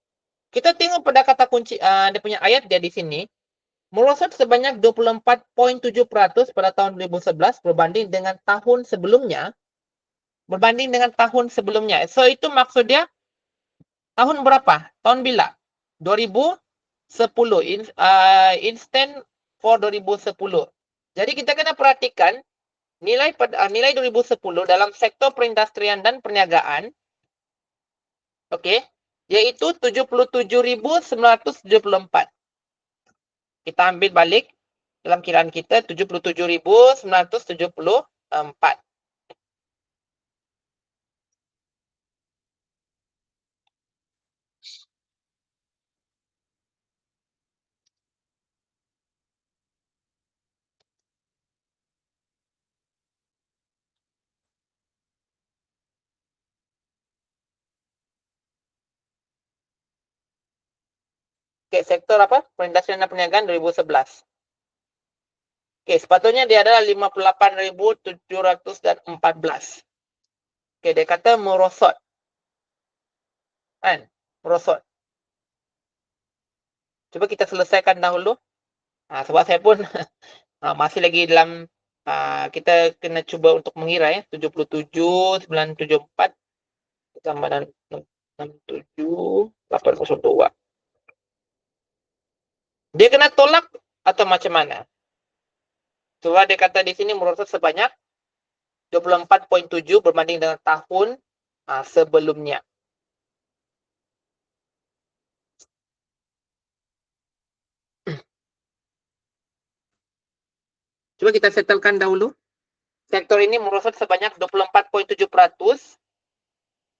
Speaker 1: Kita tengok pada kata kunci dia punya ayat dia di sini. Merosot sebanyak 24,7% pada tahun 2011 berbanding dengan tahun sebelumnya. So itu maksud dia tahun berapa? Tahun bila? 2010. Instant for 2010. Jadi kita kena perhatikan nilai 2010 dalam sektor perindustrian dan perniagaan, okey, iaitu 77,974. Kita ambil balik dalam kiraan kita 77,974. Oke, sektor apa? Perindustrian dan perniagaan 2011. Oke, sepatutnya dia adalah 58.714. Oke, dia kata merosot. Kan? Merosot. Coba kita selesaikan dahulu. Sebab saya pun masih lagi dalam kita kena cuba untuk mengira ya. 77,974 tambah dengan 67, 802. Dia kena tolak atau macam mana? Coba dia kata di sini merosot sebanyak 24,7 berbanding dengan tahun sebelumnya. Coba kita settlekan dahulu. Sektor ini merosot sebanyak 24,7%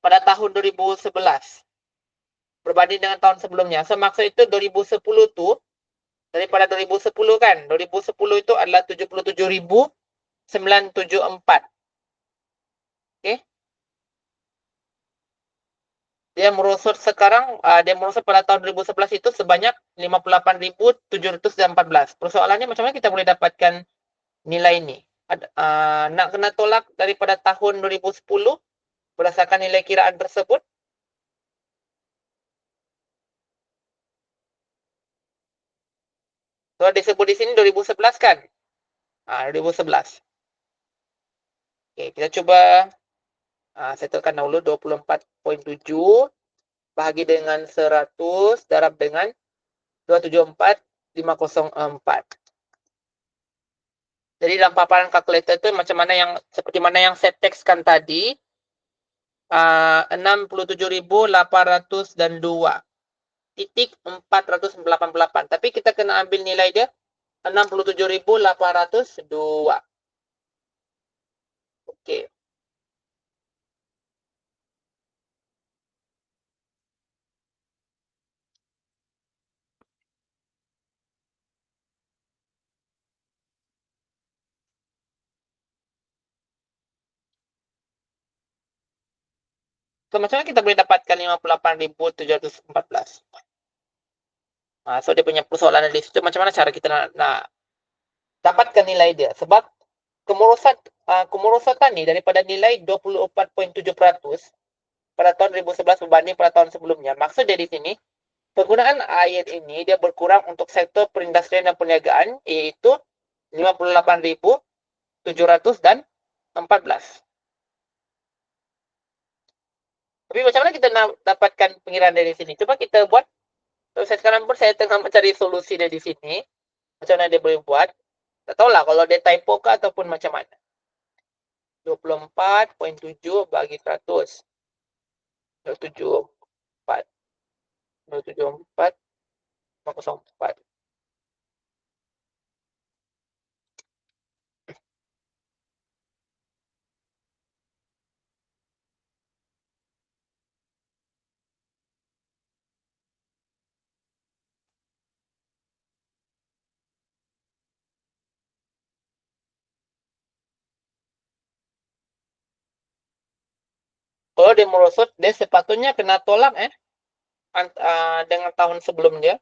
Speaker 1: pada tahun 2011 berbanding dengan tahun sebelumnya. So, maksud itu 2010 tu daripada 2010 kan. 2010 itu adalah 77.974. Okey. Dia merosot sekarang, dia merosot pada tahun 2011 itu sebanyak 58.714. Persoalannya macam mana kita boleh dapatkan nilai ini? Nak kena tolak daripada tahun 2010 berdasarkan nilai kiraan tersebut. So, disebut di sini 2011 kan? 2011. Okey, kita cuba settlekan dahulu 24,7 bahagi dengan 100 darab dengan 274,504. Jadi dalam paparan kalkulator itu macam mana yang seperti mana yang saya tekskan tadi, 67.802.488. Tapi kita kena ambil nilai dia 67.802. Okey. So, macam mana kita boleh dapatkan 58.714? So, dia punya persoalan di situ. Macam mana cara kita nak dapatkan nilai dia? Sebab kemerosotan ni daripada nilai 24,7% pada tahun 2011 berbanding pada tahun sebelumnya. Maksud dia di sini, penggunaan air ini dia berkurang untuk sektor perindustrian dan perniagaan, iaitu 58.714. Tapi macam mana kita nak dapatkan pengiraan dari sini? Cuba kita buat. So, saya sekarang pun saya tengah mencari solusi dari sini. Macam mana dia boleh buat. Tak tahulah kalau dia typo ke ataupun macam mana. 24,7 bagi 100. 274. 274. 504. Kalau dia merosot, dia sepatutnya kena tolak dengan tahun sebelum dia.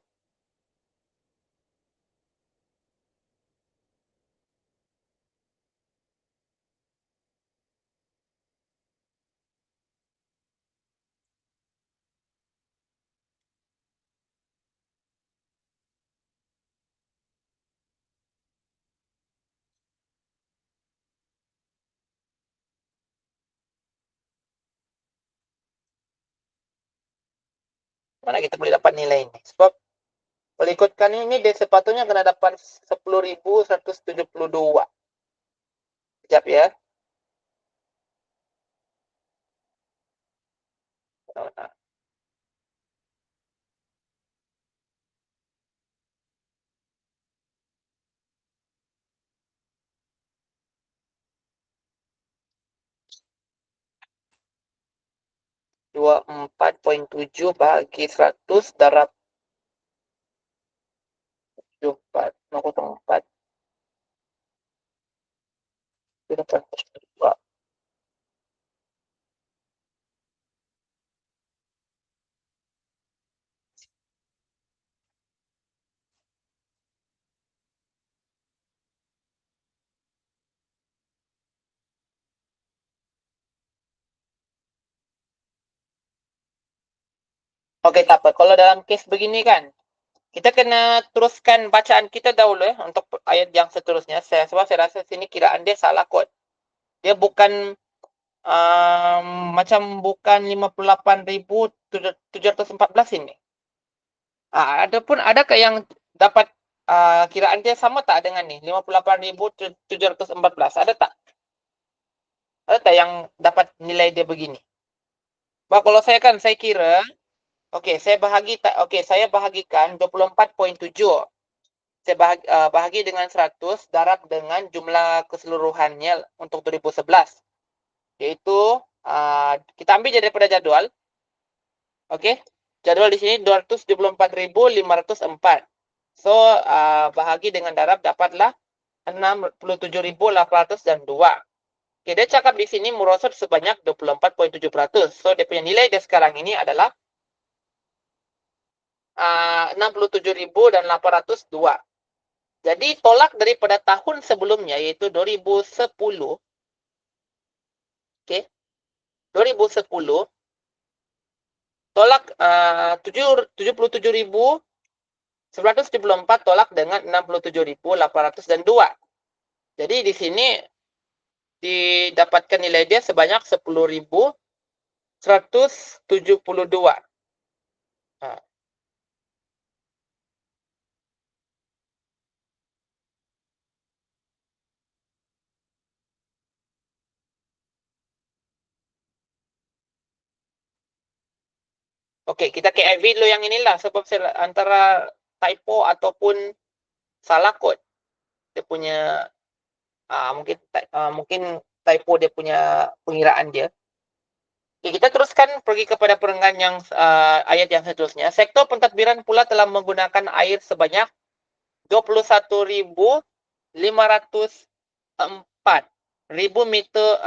Speaker 1: Mana kita boleh dapat nilai ini? Sebab kalau ikutkan ini, dia sepatutnya kena dapat 10.172. Sekejap ya. Nah, 24,7 bagi 100 darab 74. 004. 82. Oke, tak apa. Kalau dalam case begini kan, kita kena teruskan bacaan kita dahulu ya untuk ayat yang seterusnya. Sebab saya rasa sini kiraan dia salah kot. Dia bukan macam bukan 58.714 ini. Adakah yang dapat kiraan dia sama tak dengan ni? 58.714. Ada tak? Ada tak yang dapat nilai dia begini? Bah, kalau saya kan saya kira saya bahagikan 24.7. Saya bahagi dengan 100 darab dengan jumlah keseluruhannya untuk 2011. Yaitu kita ambil daripada jadual. Okey. Jadual di sini 274.504. So, bahagi dengan darab dapatlah 67.802. Okey, dia cakap di sini merosot sebanyak 24.7%. So, dia punya nilai dia sekarang ini adalah 67.802. Jadi, tolak daripada tahun sebelumnya, iaitu 2010. Okey. 2010. Tolak 77.974 tolak dengan 67.802. Jadi di sini didapatkan nilai dia sebanyak 10.172. Okey, kita KIV dulu yang inilah sebab antara typo ataupun salah kod. Dia punya mungkin typo dia punya pengiraan dia. Okay, kita teruskan pergi kepada perenggan yang ayat yang seterusnya. Sektor pentadbiran pula telah menggunakan air sebanyak 21.504 ribu meter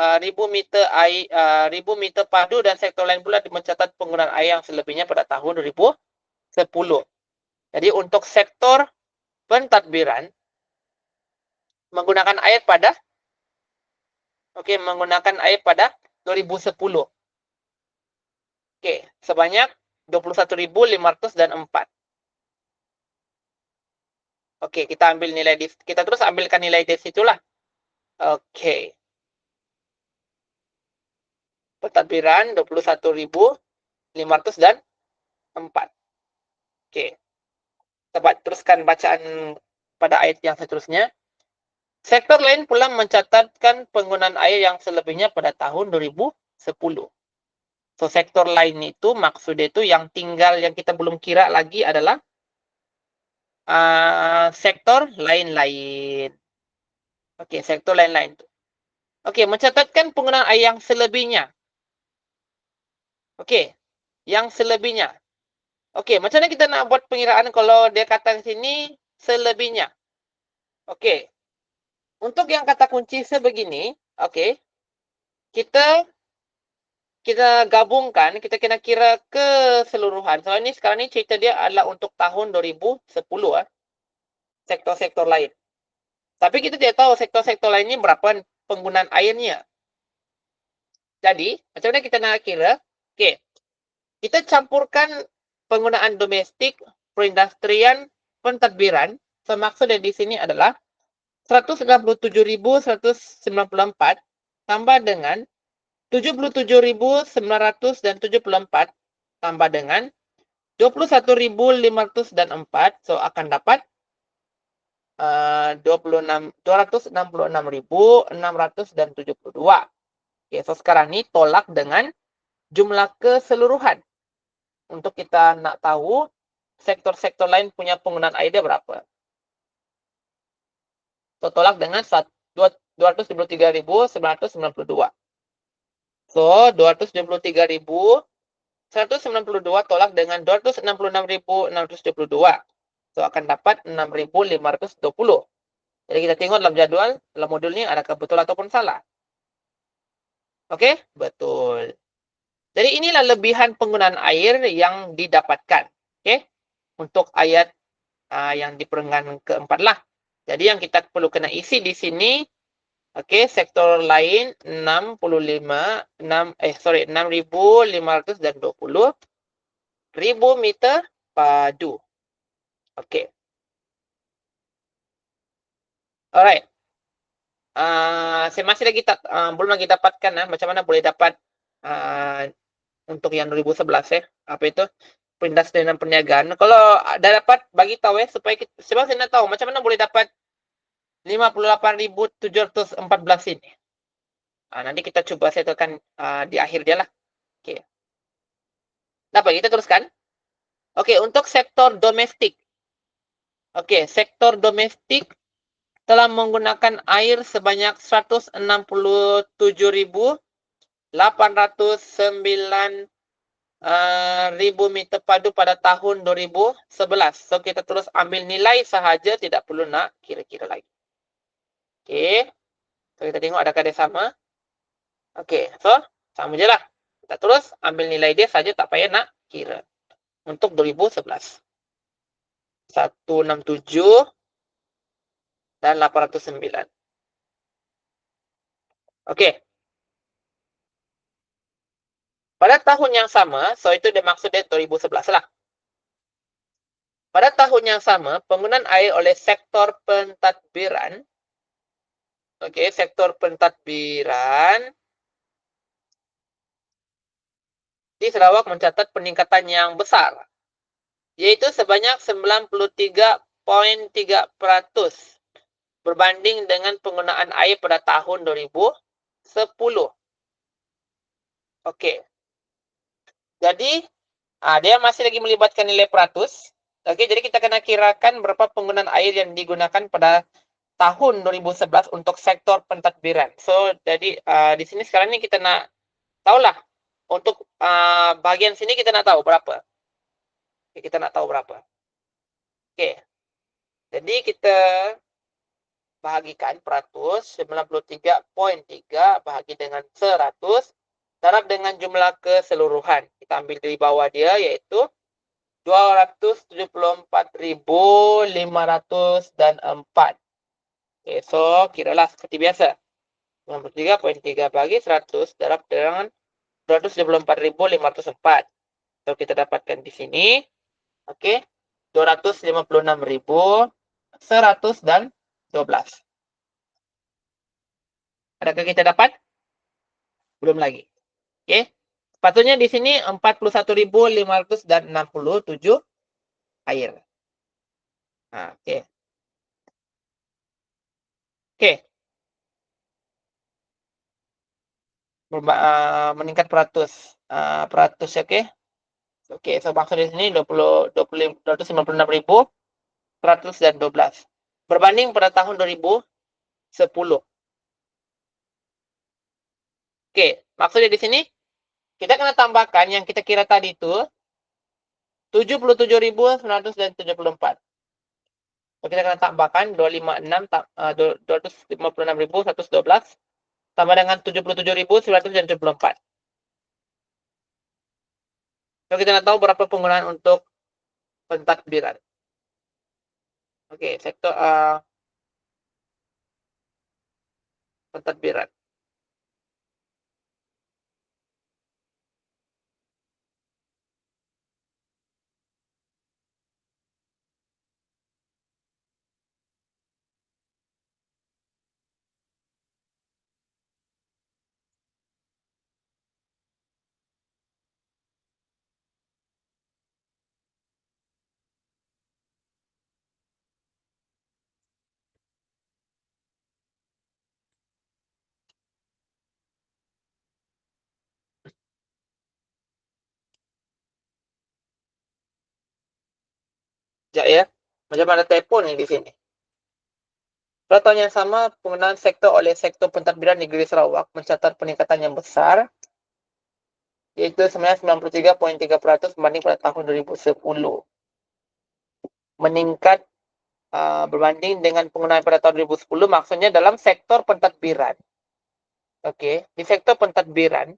Speaker 1: padu, dan sektor lain pula mencatat penggunaan air yang selebihnya pada tahun 2010. Jadi untuk sektor pentadbiran menggunakan air pada menggunakan air pada 2010. Sebanyak 21.504. Kita ambil nilai kita terus ambilkan nilai di situlah. Pentadbiran 21.504. Kita teruskan bacaan pada ayat yang seterusnya. Sektor lain pula mencatatkan penggunaan air yang selebihnya pada tahun 2010. So, sektor lain itu maksudnya itu yang tinggal yang kita belum kira lagi adalah sektor lain-lain. Sektor lain-lain. Mencatatkan penggunaan air yang selebihnya. Yang selebihnya. Macam mana kita nak buat pengiraan kalau dia kata di sini selebihnya? Untuk yang kata kunci sebegini, kita gabungkan, kita kena kira keseluruhan. So, ini sekarang ni cerita dia adalah untuk tahun 2010. Sektor-sektor lain. Tapi kita tidak tahu sektor-sektor lain ni berapa penggunaan airnya. Jadi, macam mana kita nak kira? Kita campurkan penggunaan domestik, perindustrian, pentadbiran. So, maksudnya di sini adalah 167.194 tambah dengan 77.974 tambah dengan 21.504. So, akan dapat 266.672. So sekarang ni tolak dengan jumlah keseluruhan. Untuk kita nak tahu sektor-sektor lain punya penggunaan air dia berapa. So, tolak dengan 273.992. So, 273.192 tolak dengan 266.672. So, akan dapat 6.520. Jadi, kita tengok dalam jadual, dalam modul ni adakah betul ataupun salah. Betul. Jadi, inilah lebihan penggunaan air yang didapatkan. Untuk ayat yang di perenggan keempat lah. Jadi, yang kita perlu kena isi di sini, sektor lain 6.520. ribu meter padu. Okey. Alright. Saya masih lagi belum lagi dapatkan macam mana boleh dapat untuk yang 2011 apa itu perindustrian dan perniagaan. Kalau dah dapat bagi tahu supaya sebab saya nak tahu macam mana boleh dapat 58.714 ini. Nanti kita coba settlekan di akhir dia lah. Okey. Dapat kita teruskan. Okey, untuk sektor domestik. Okey, sektor domestik telah menggunakan air sebanyak 167.809 ribu meter padu pada tahun 2011. So, kita terus ambil nilai sahaja, tidak perlu nak kira-kira lagi. Okey. So, kita tengok adakah dia sama. Okey, so sama je lah. Kita terus ambil nilai dia saja, tak payah nak kira. Untuk 2011. 167 dan 809. Okey. Pada tahun yang sama, so itu dia maksudnya 2011 lah. Pada tahun yang sama, penggunaan air oleh sektor pentadbiran, okey, sektor pentadbiran di Sarawak mencatat peningkatan yang besar, iaitu sebanyak 93.3% berbanding dengan penggunaan air pada tahun 2010. Okey. Jadi, dia masih lagi melibatkan nilai peratus. Okey, jadi kita kena kirakan berapa penggunaan air yang digunakan pada tahun 2011 untuk sektor pentadbiran. So, jadi di sini sekarang ni kita nak tahulah untuk bahagian sini kita nak tahu berapa. Okay, kita nak tahu berapa. Okey. Jadi kita bahagikan peratus 93.3 bahagi dengan 100 darab dengan jumlah keseluruhan. Kita ambil dari bawah dia iaitu 274.504. Okay, so kiralah seperti biasa. 93.3 bagi 100 darab dengan 274.504. So kita dapatkan di sini. Okey. 256.112. Adakah kita dapat? Belum lagi. Okey. Sepatutnya di sini 41.567 air. Okey. Okey. Meningkat peratus. Peratus, okey. Okey, so maksud di sini 256.112 berbanding pada tahun 2010. Okey, maksudnya di sini kita kena tambahkan yang kita kira tadi itu 77.974. So, kita kena tambahkan 256.112 tambah dengan 77.974. So, kita nak tahu berapa penggunaan untuk pentadbiran. Okey, sektor pentadbiran. Sekejap ya. Macam mana telefon ni di sini. Pada tahun yang sama, penggunaan sektor oleh sektor pentadbiran negeri Sarawak mencatat peningkatan yang besar, iaitu sebenarnya 93.3% berbanding pada tahun 2010. Meningkat berbanding dengan penggunaan pada tahun 2010, maksudnya dalam sektor pentadbiran. Okey, di sektor pentadbiran,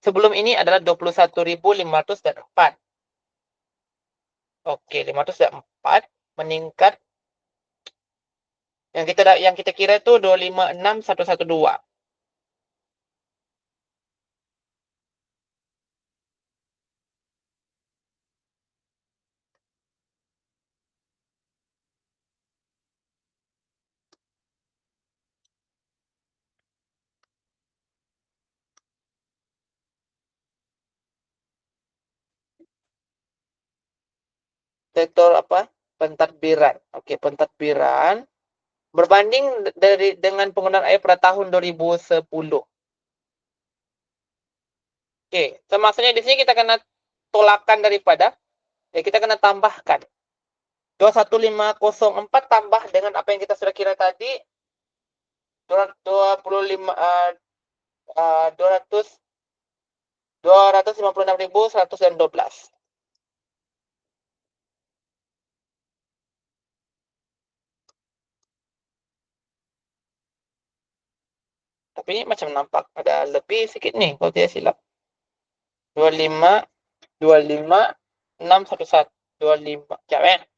Speaker 1: sebelum ini adalah 21.504. Okey, 504 meningkat. Yang kita kira tu 256.112. sektor apa? Pentadbiran. Oke, pentadbiran berbanding dengan penggunaan air pada tahun 2010. Oke, so maksudnya di sini kita kena tolakan daripada, ya kita kena tambahkan. 21504 tambah dengan apa yang kita sudah kira tadi, 225 200 256.112. Tapi ini macam nampak ada lebih sedikit nih kalau tidak silap. 25 25 611 25. Sekejap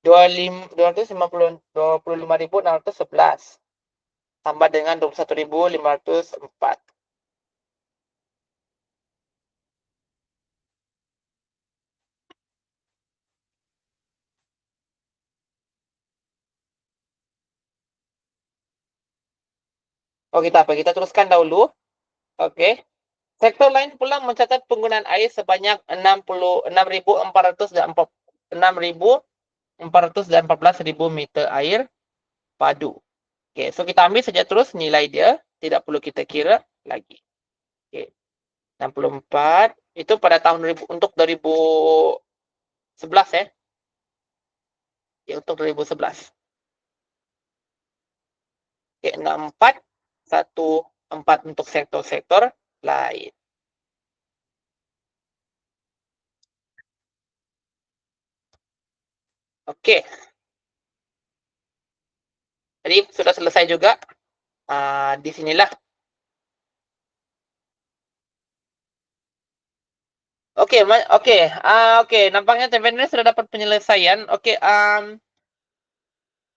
Speaker 1: 255.611 tambah dengan 21.504. Oh, kita teruskan dahulu. Oke. Sektor lain pula mencatat penggunaan air sebanyak 6.414.000 meter air padu. Oke, so kita ambil saja terus nilai dia, tidak perlu kita kira lagi. Oke. 64 itu pada tahun 2000 untuk 2011 ya. Ya, untuk 2011. Oke, 6414 untuk sektor-sektor lain. Oke. Jadi sudah selesai juga. Di sinilah. Oke, oke. Nampaknya TVN sudah dapat penyelesaian. Oke,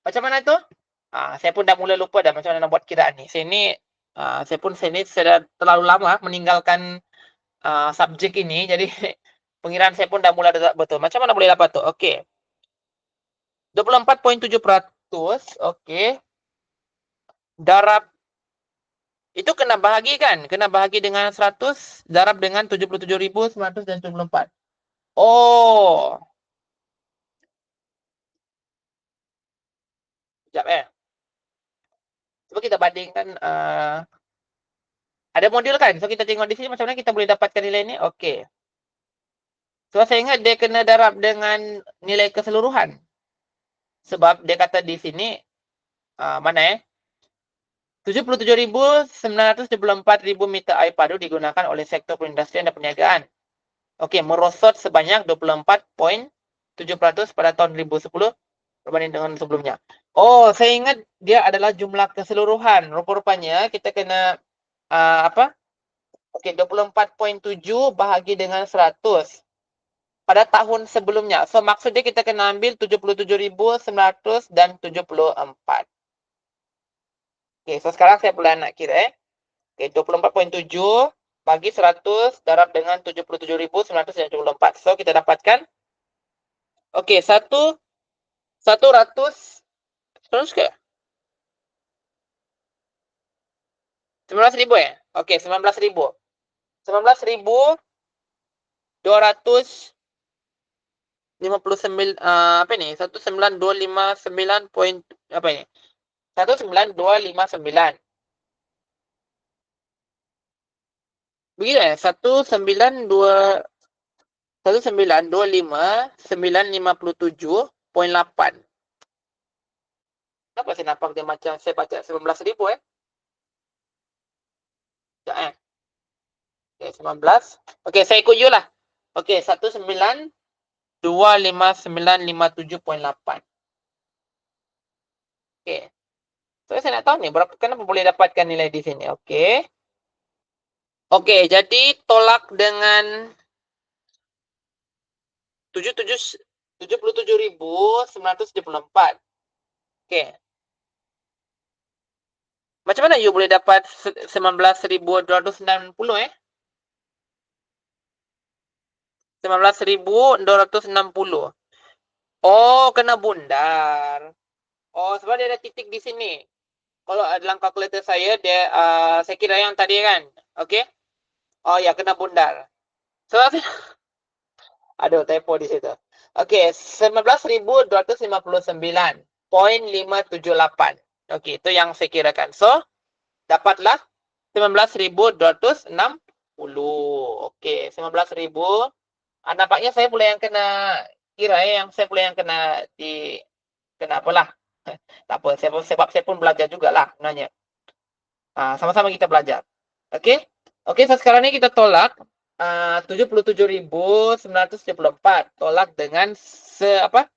Speaker 1: macam mana itu? Saya pun dah mulai lupa dah macam mana nak buat kiraan ni. Saya sudah terlalu lama meninggalkan subjek ini, jadi pengiraan saya pun dah mulai tak betul. Macam mana boleh dapat tu? Okey. 24.7%, okey. Darab itu kena bahagi kan? Kena bahagi dengan 100 darab dengan 77.974. Oh. Sekejap. Cuba kita bandingkan. Ada modul kan? So, kita tengok di sini macam mana kita boleh dapatkan nilai ni. Okey. So, saya ingat dia kena darab dengan nilai keseluruhan. Sebab dia kata di sini, mana 77.974.000 meter air padu digunakan oleh sektor perindustrian dan perniagaan. Okey, merosot sebanyak 24.7% pada tahun 2010 berbanding dengan sebelumnya. Oh, saya ingat dia adalah jumlah keseluruhan. Rupa-rupanya kita kena apa? Okey, 24.7 bahagi dengan 100 pada tahun sebelumnya. So, maksudnya kita kena ambil 77.900 dan 74. Okey, so sekarang saya pula nak kira Okey, 24.7 bagi 100 darab dengan 77.974. So, kita dapatkan okey, 100 terus ke? 19,000 ya? Okey, 19,000. 19,259 apa ni? 19,259 point apa ni? 19,259. Begitu ya? 19,257.8. Kenapa saya nampak dia macam saya baca 19,000 Ya, Okey, 19. Okey, saya ikut you lah. Okey, 19,259.57.8. Okey. So, saya nak tahu ni kenapa boleh dapatkan nilai di sini. Okey. Okey, jadi tolak dengan 77.974. Okey. Macam mana you boleh dapat 19,260 19,260. Oh, kena bundar. Oh, sebab dia ada titik di sini. Kalau dalam kalkulator saya, saya kira yang tadi kan. Okey. Oh ya, kena bundar. So, Aduh, typo di situ. Oke, 19.259,578. Oke, itu yang saya kirakan. So, dapatlah 19.260. Oke, 19.000. Nampaknya saya pula yang kena kira ya, yang saya pula yang kena kena apalah. Tak apa, sebab saya pun belajar juga lah sebenarnya. Sama-sama kita belajar. Oke? Oke, so sekarang ini kita tolak 77.974. Tolak dengan apa?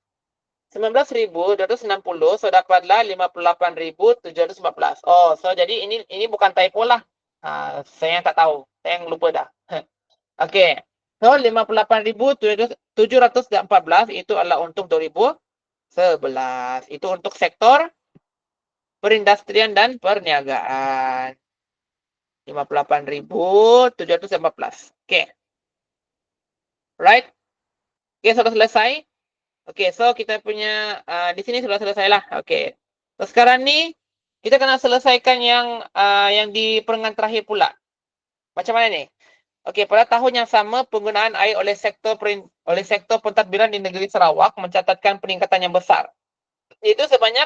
Speaker 1: 19.260, so dapatlah 58.714. Oh, so jadi ini bukan typo lah. Saya yang tak tahu. Saya yang lupa dah. Oke. So 58.714 itu adalah untuk 2011. Itu untuk sektor perindustrian dan perniagaan. 58.714. Oke. Right? Oke, sudah selesai. Oke, so kita punya di sini sudah selesai lah. Oke. So sekarang nih kita kena selesaikan yang di perengan terakhir pula. Macam mana nih? Oke, pada tahun yang sama penggunaan air oleh sektor pentadbiran di negeri Sarawak mencatatkan peningkatan yang besar. Itu sebanyak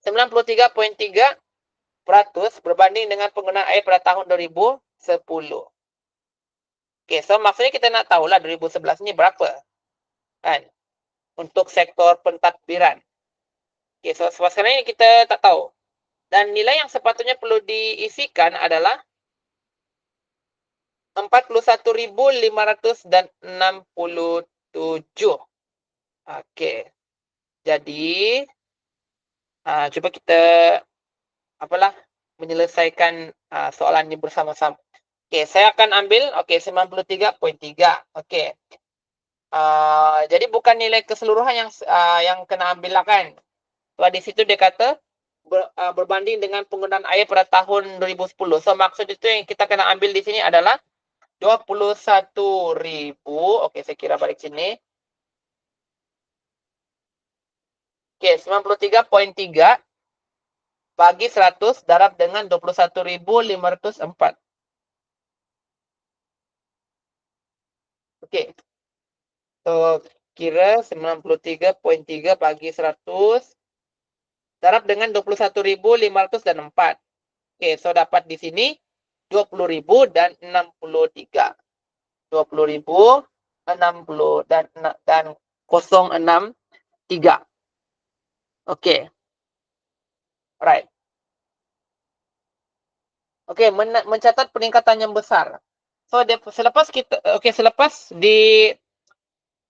Speaker 1: 93.3% berbanding dengan penggunaan air pada tahun 2010. Oke, so maksudnya kita nak tahu lah 2011 ni berapa kan untuk sektor pentadbiran. Oke, so sekarang ini kita tak tahu. Dan nilai yang sepatutnya perlu diisikan adalah 41.567. Oke. Jadi coba kita menyelesaikan soalan ini bersama-sama. Oke, saya akan ambil 93.3. Oke. Jadi bukan nilai keseluruhan yang kena ambil lah kan. Sebab di situ dia kata berbanding dengan penggunaan air pada tahun 2010. So maksud itu yang kita kena ambil di sini adalah 21.000. Oke, saya kira balik sini. Oke, 93.3 bagi 100 darab dengan 21.504. Oke. So, kira 93.3 bagi 100 darab dengan 21.504. Oke, so dapat di sini 20.000 dan 63. 20.000, 60 dan 063. Oke. Right. Oke, mencatat peningkatan yang besar. So selepas di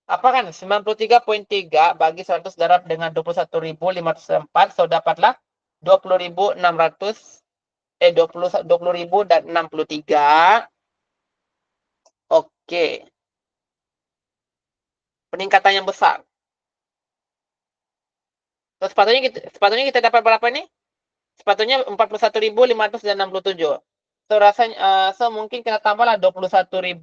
Speaker 1: 93.3 bagi 100 darab dengan 21.504, so dapatlah 20.600 20.000 dan 63. Oke. Peningkatan yang besar. So, sepatutnya kita dapat berapa nih? Sepatutnya 41.567. So rasanya mungkin kita tambahlah 21.504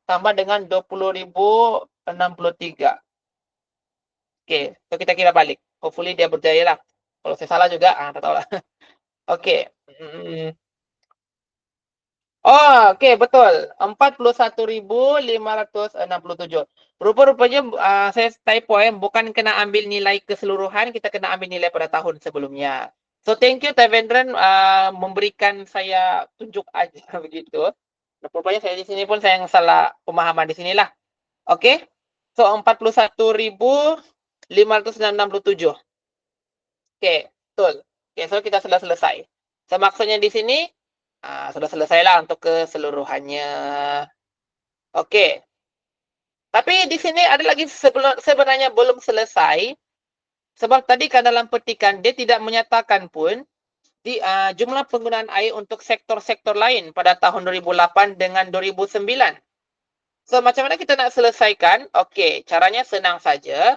Speaker 1: tambah dengan 20.063. Oke, so kita kira balik. Hopefully dia berjaya lah. Kalau saya salah juga, tak tahu lah. Oke. Oh, oke, betul. 41.567. Rupa-rupanya saya typo bukan kena ambil nilai keseluruhan, kita kena ambil nilai pada tahun sebelumnya. So, thank you Tavendran memberikan saya tunjuk aja begitu. Rupanya saya di sini pun saya yang salah pemahaman di sinilah. Oke. So, 41.567. Oke, betul. Oke, so kita sudah selesai. So, maksudnya di sini sudah selesai lah untuk keseluruhannya. Oke. Tapi di sini ada lagi sebenarnya belum selesai. Sebab tadi kan dalam petikan dia tidak menyatakan pun jumlah penggunaan air untuk sektor-sektor lain pada tahun 2008 dengan 2009. So, macam mana kita nak selesaikan? Okey, caranya senang saja.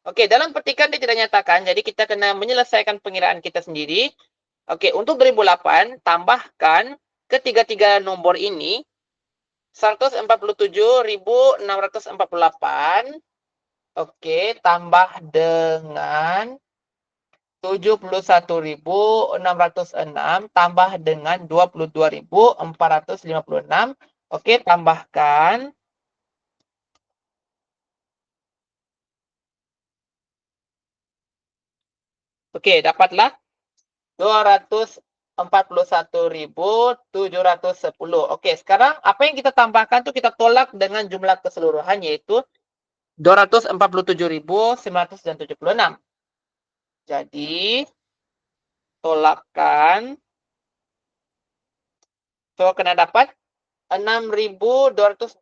Speaker 1: Okey, dalam petikan dia tidak nyatakan, jadi kita kena menyelesaikan pengiraan kita sendiri. Okey, untuk 2008, tambahkan ketiga-tiga nombor ini 147.648. Okey, tambah dengan 71.606 tambah dengan 22.456. Oke, tambahkan. Oke, dapatlah 241.710. Oke, sekarang apa yang kita tambahkan tuh kita tolak dengan jumlah keseluruhan yaitu 247.976. Jadi, tolakkan. So, kena dapat 6.266.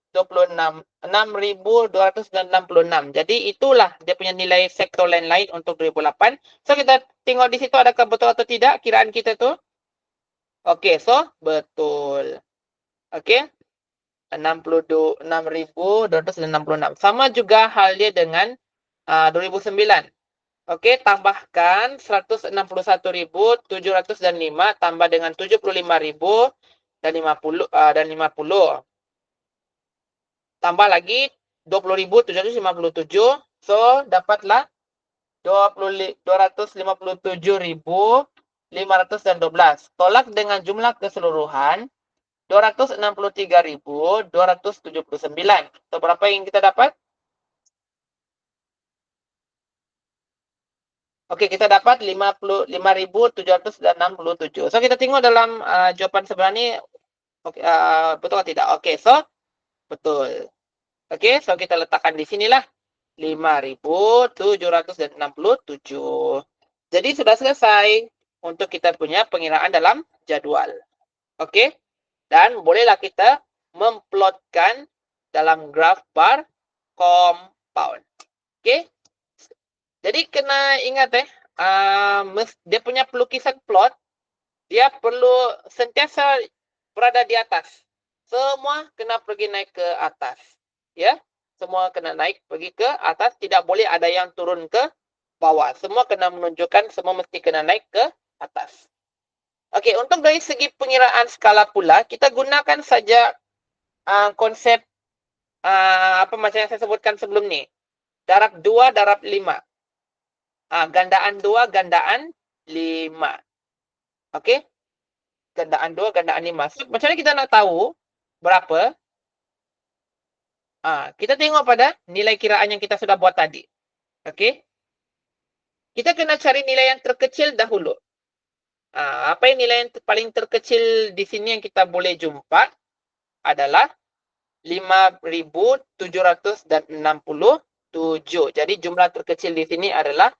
Speaker 1: Jadi, itulah dia punya nilai sektor lain-lain untuk 2008. So, kita tengok di situ adakah betul atau tidak kiraan kita tu. Oke, so, betul. Oke. 6.266. Sama juga hal dia dengan 2009. Oke, tambahkan 161.705 tambah dengan 75.000 dan 50. Tambah lagi 20.757. So, dapatlah 257.512. Tolak dengan jumlah keseluruhan 263.279. So, berapa yang kita dapat? Oke, kita dapat 55.767. So, kita tengok dalam jawapan sebelah ni betul atau tidak. Oke, so betul. Oke, so kita letakkan di sinilah 5.767. Jadi sudah selesai untuk kita punya pengiraan dalam jadwal. Oke, dan bolehlah kita memplotkan dalam graf bar compound. Oke. Jadi kena ingat dia punya pelukisan plot, dia perlu sentiasa berada di atas. Semua kena pergi naik ke atas. Ya, semua kena naik pergi ke atas, tidak boleh ada yang turun ke bawah. Semua kena menunjukkan, semua mesti kena naik ke atas. Okey, untuk dari segi pengiraan skala pula, kita gunakan saja konsep apa macam yang saya sebutkan sebelum ni. Darab 2, darab 5. Gandaan 2, gandaan 5. Okey? Gandaan 2, gandaan 5. So, macam mana kita nak tahu berapa? Kita tengok pada nilai kiraan yang kita sudah buat tadi. Okey? Kita kena cari nilai yang terkecil dahulu. Apa yang nilai yang paling terkecil di sini yang kita boleh jumpa adalah 5.767. Jadi jumlah terkecil di sini adalah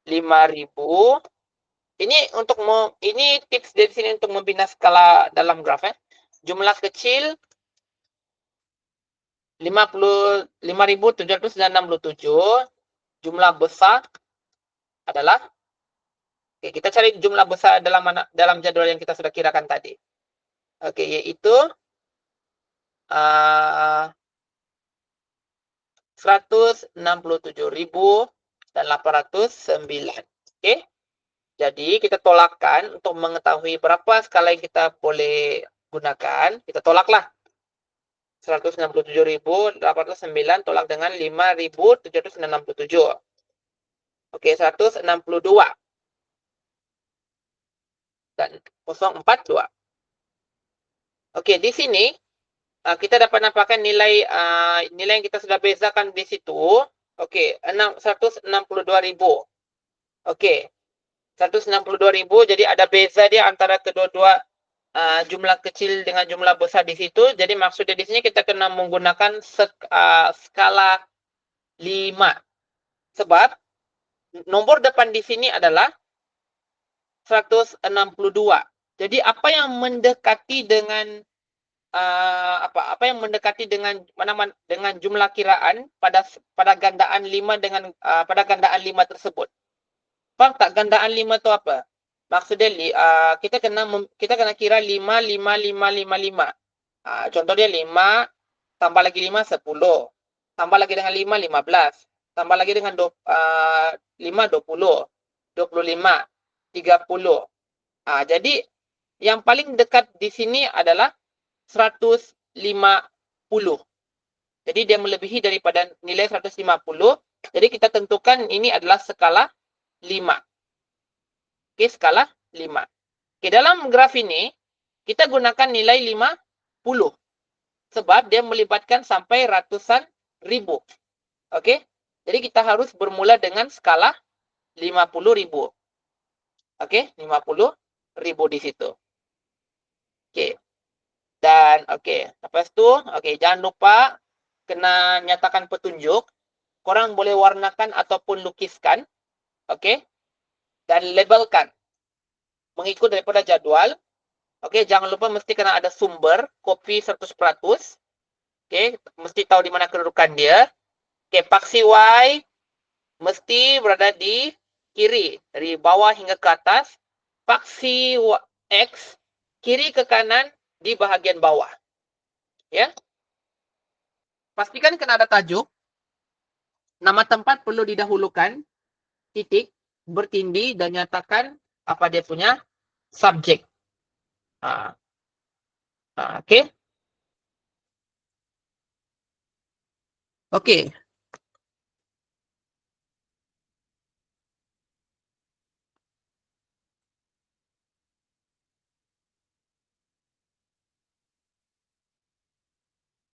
Speaker 1: 5.000. Ini tips dari sini untuk membina skala dalam graf. Jumlah kecil 5.767. Jumlah besar adalah, kita cari jumlah besar dalam jadwal yang kita sudah kirakan tadi. Yaitu 167.809. Jadi kita tolakkan untuk mengetahui berapa skala yang kita boleh gunakan. Kita tolaklah 167.809 tolak dengan 5.767. 162 dan 042. Di sini kita dapat nampakkan nilai yang kita sudah bezakan di situ. 162.000. 162.000, jadi ada beza dia antara kedua-dua jumlah kecil dengan jumlah besar di situ. Jadi maksudnya di sini kita kena menggunakan skala 5. Sebab nombor depan di sini adalah 162. Jadi apa yang mendekati dengan apa yang mendekati dengan jumlah kiraan pada gandaan 5 dengan pada gandaan 5 tersebut. Faham tak gandaan 5 tu apa? Maksudnya kita kena kira 5 5 5 5 5. Contoh dia 5 tambah lagi 5 10. Tambah lagi dengan 5 15. Tambah lagi dengan 5 20. 25 30. Jadi yang paling dekat di sini adalah 150. Jadi dia melebihi daripada nilai 150. Jadi kita tentukan ini adalah skala 5. Okey, skala 5. Okey, dalam graf ini, kita gunakan nilai 50. Sebab dia melibatkan sampai ratusan ribu. Okey, jadi kita harus bermula dengan skala 50.000. Okey, 50.000 di situ. Okey. Dan okey, lepas tu, okey, jangan lupa kena nyatakan petunjuk. Korang boleh warnakan ataupun lukiskan. Okey. Dan labelkan mengikut daripada jadual. Okey, jangan lupa mesti kena ada sumber, kopi 100%. Okey, mesti tahu di mana kedudukan dia. Okey, paksi Y mesti berada di kiri, dari bawah hingga ke atas. Paksi X kiri ke kanan di bahagian bawah. Ya. Pastikan kena ada tajuk. Nama tempat perlu didahulukan, titik, bertindih, dan nyatakan apa dia punya subjek. Okey. Okey,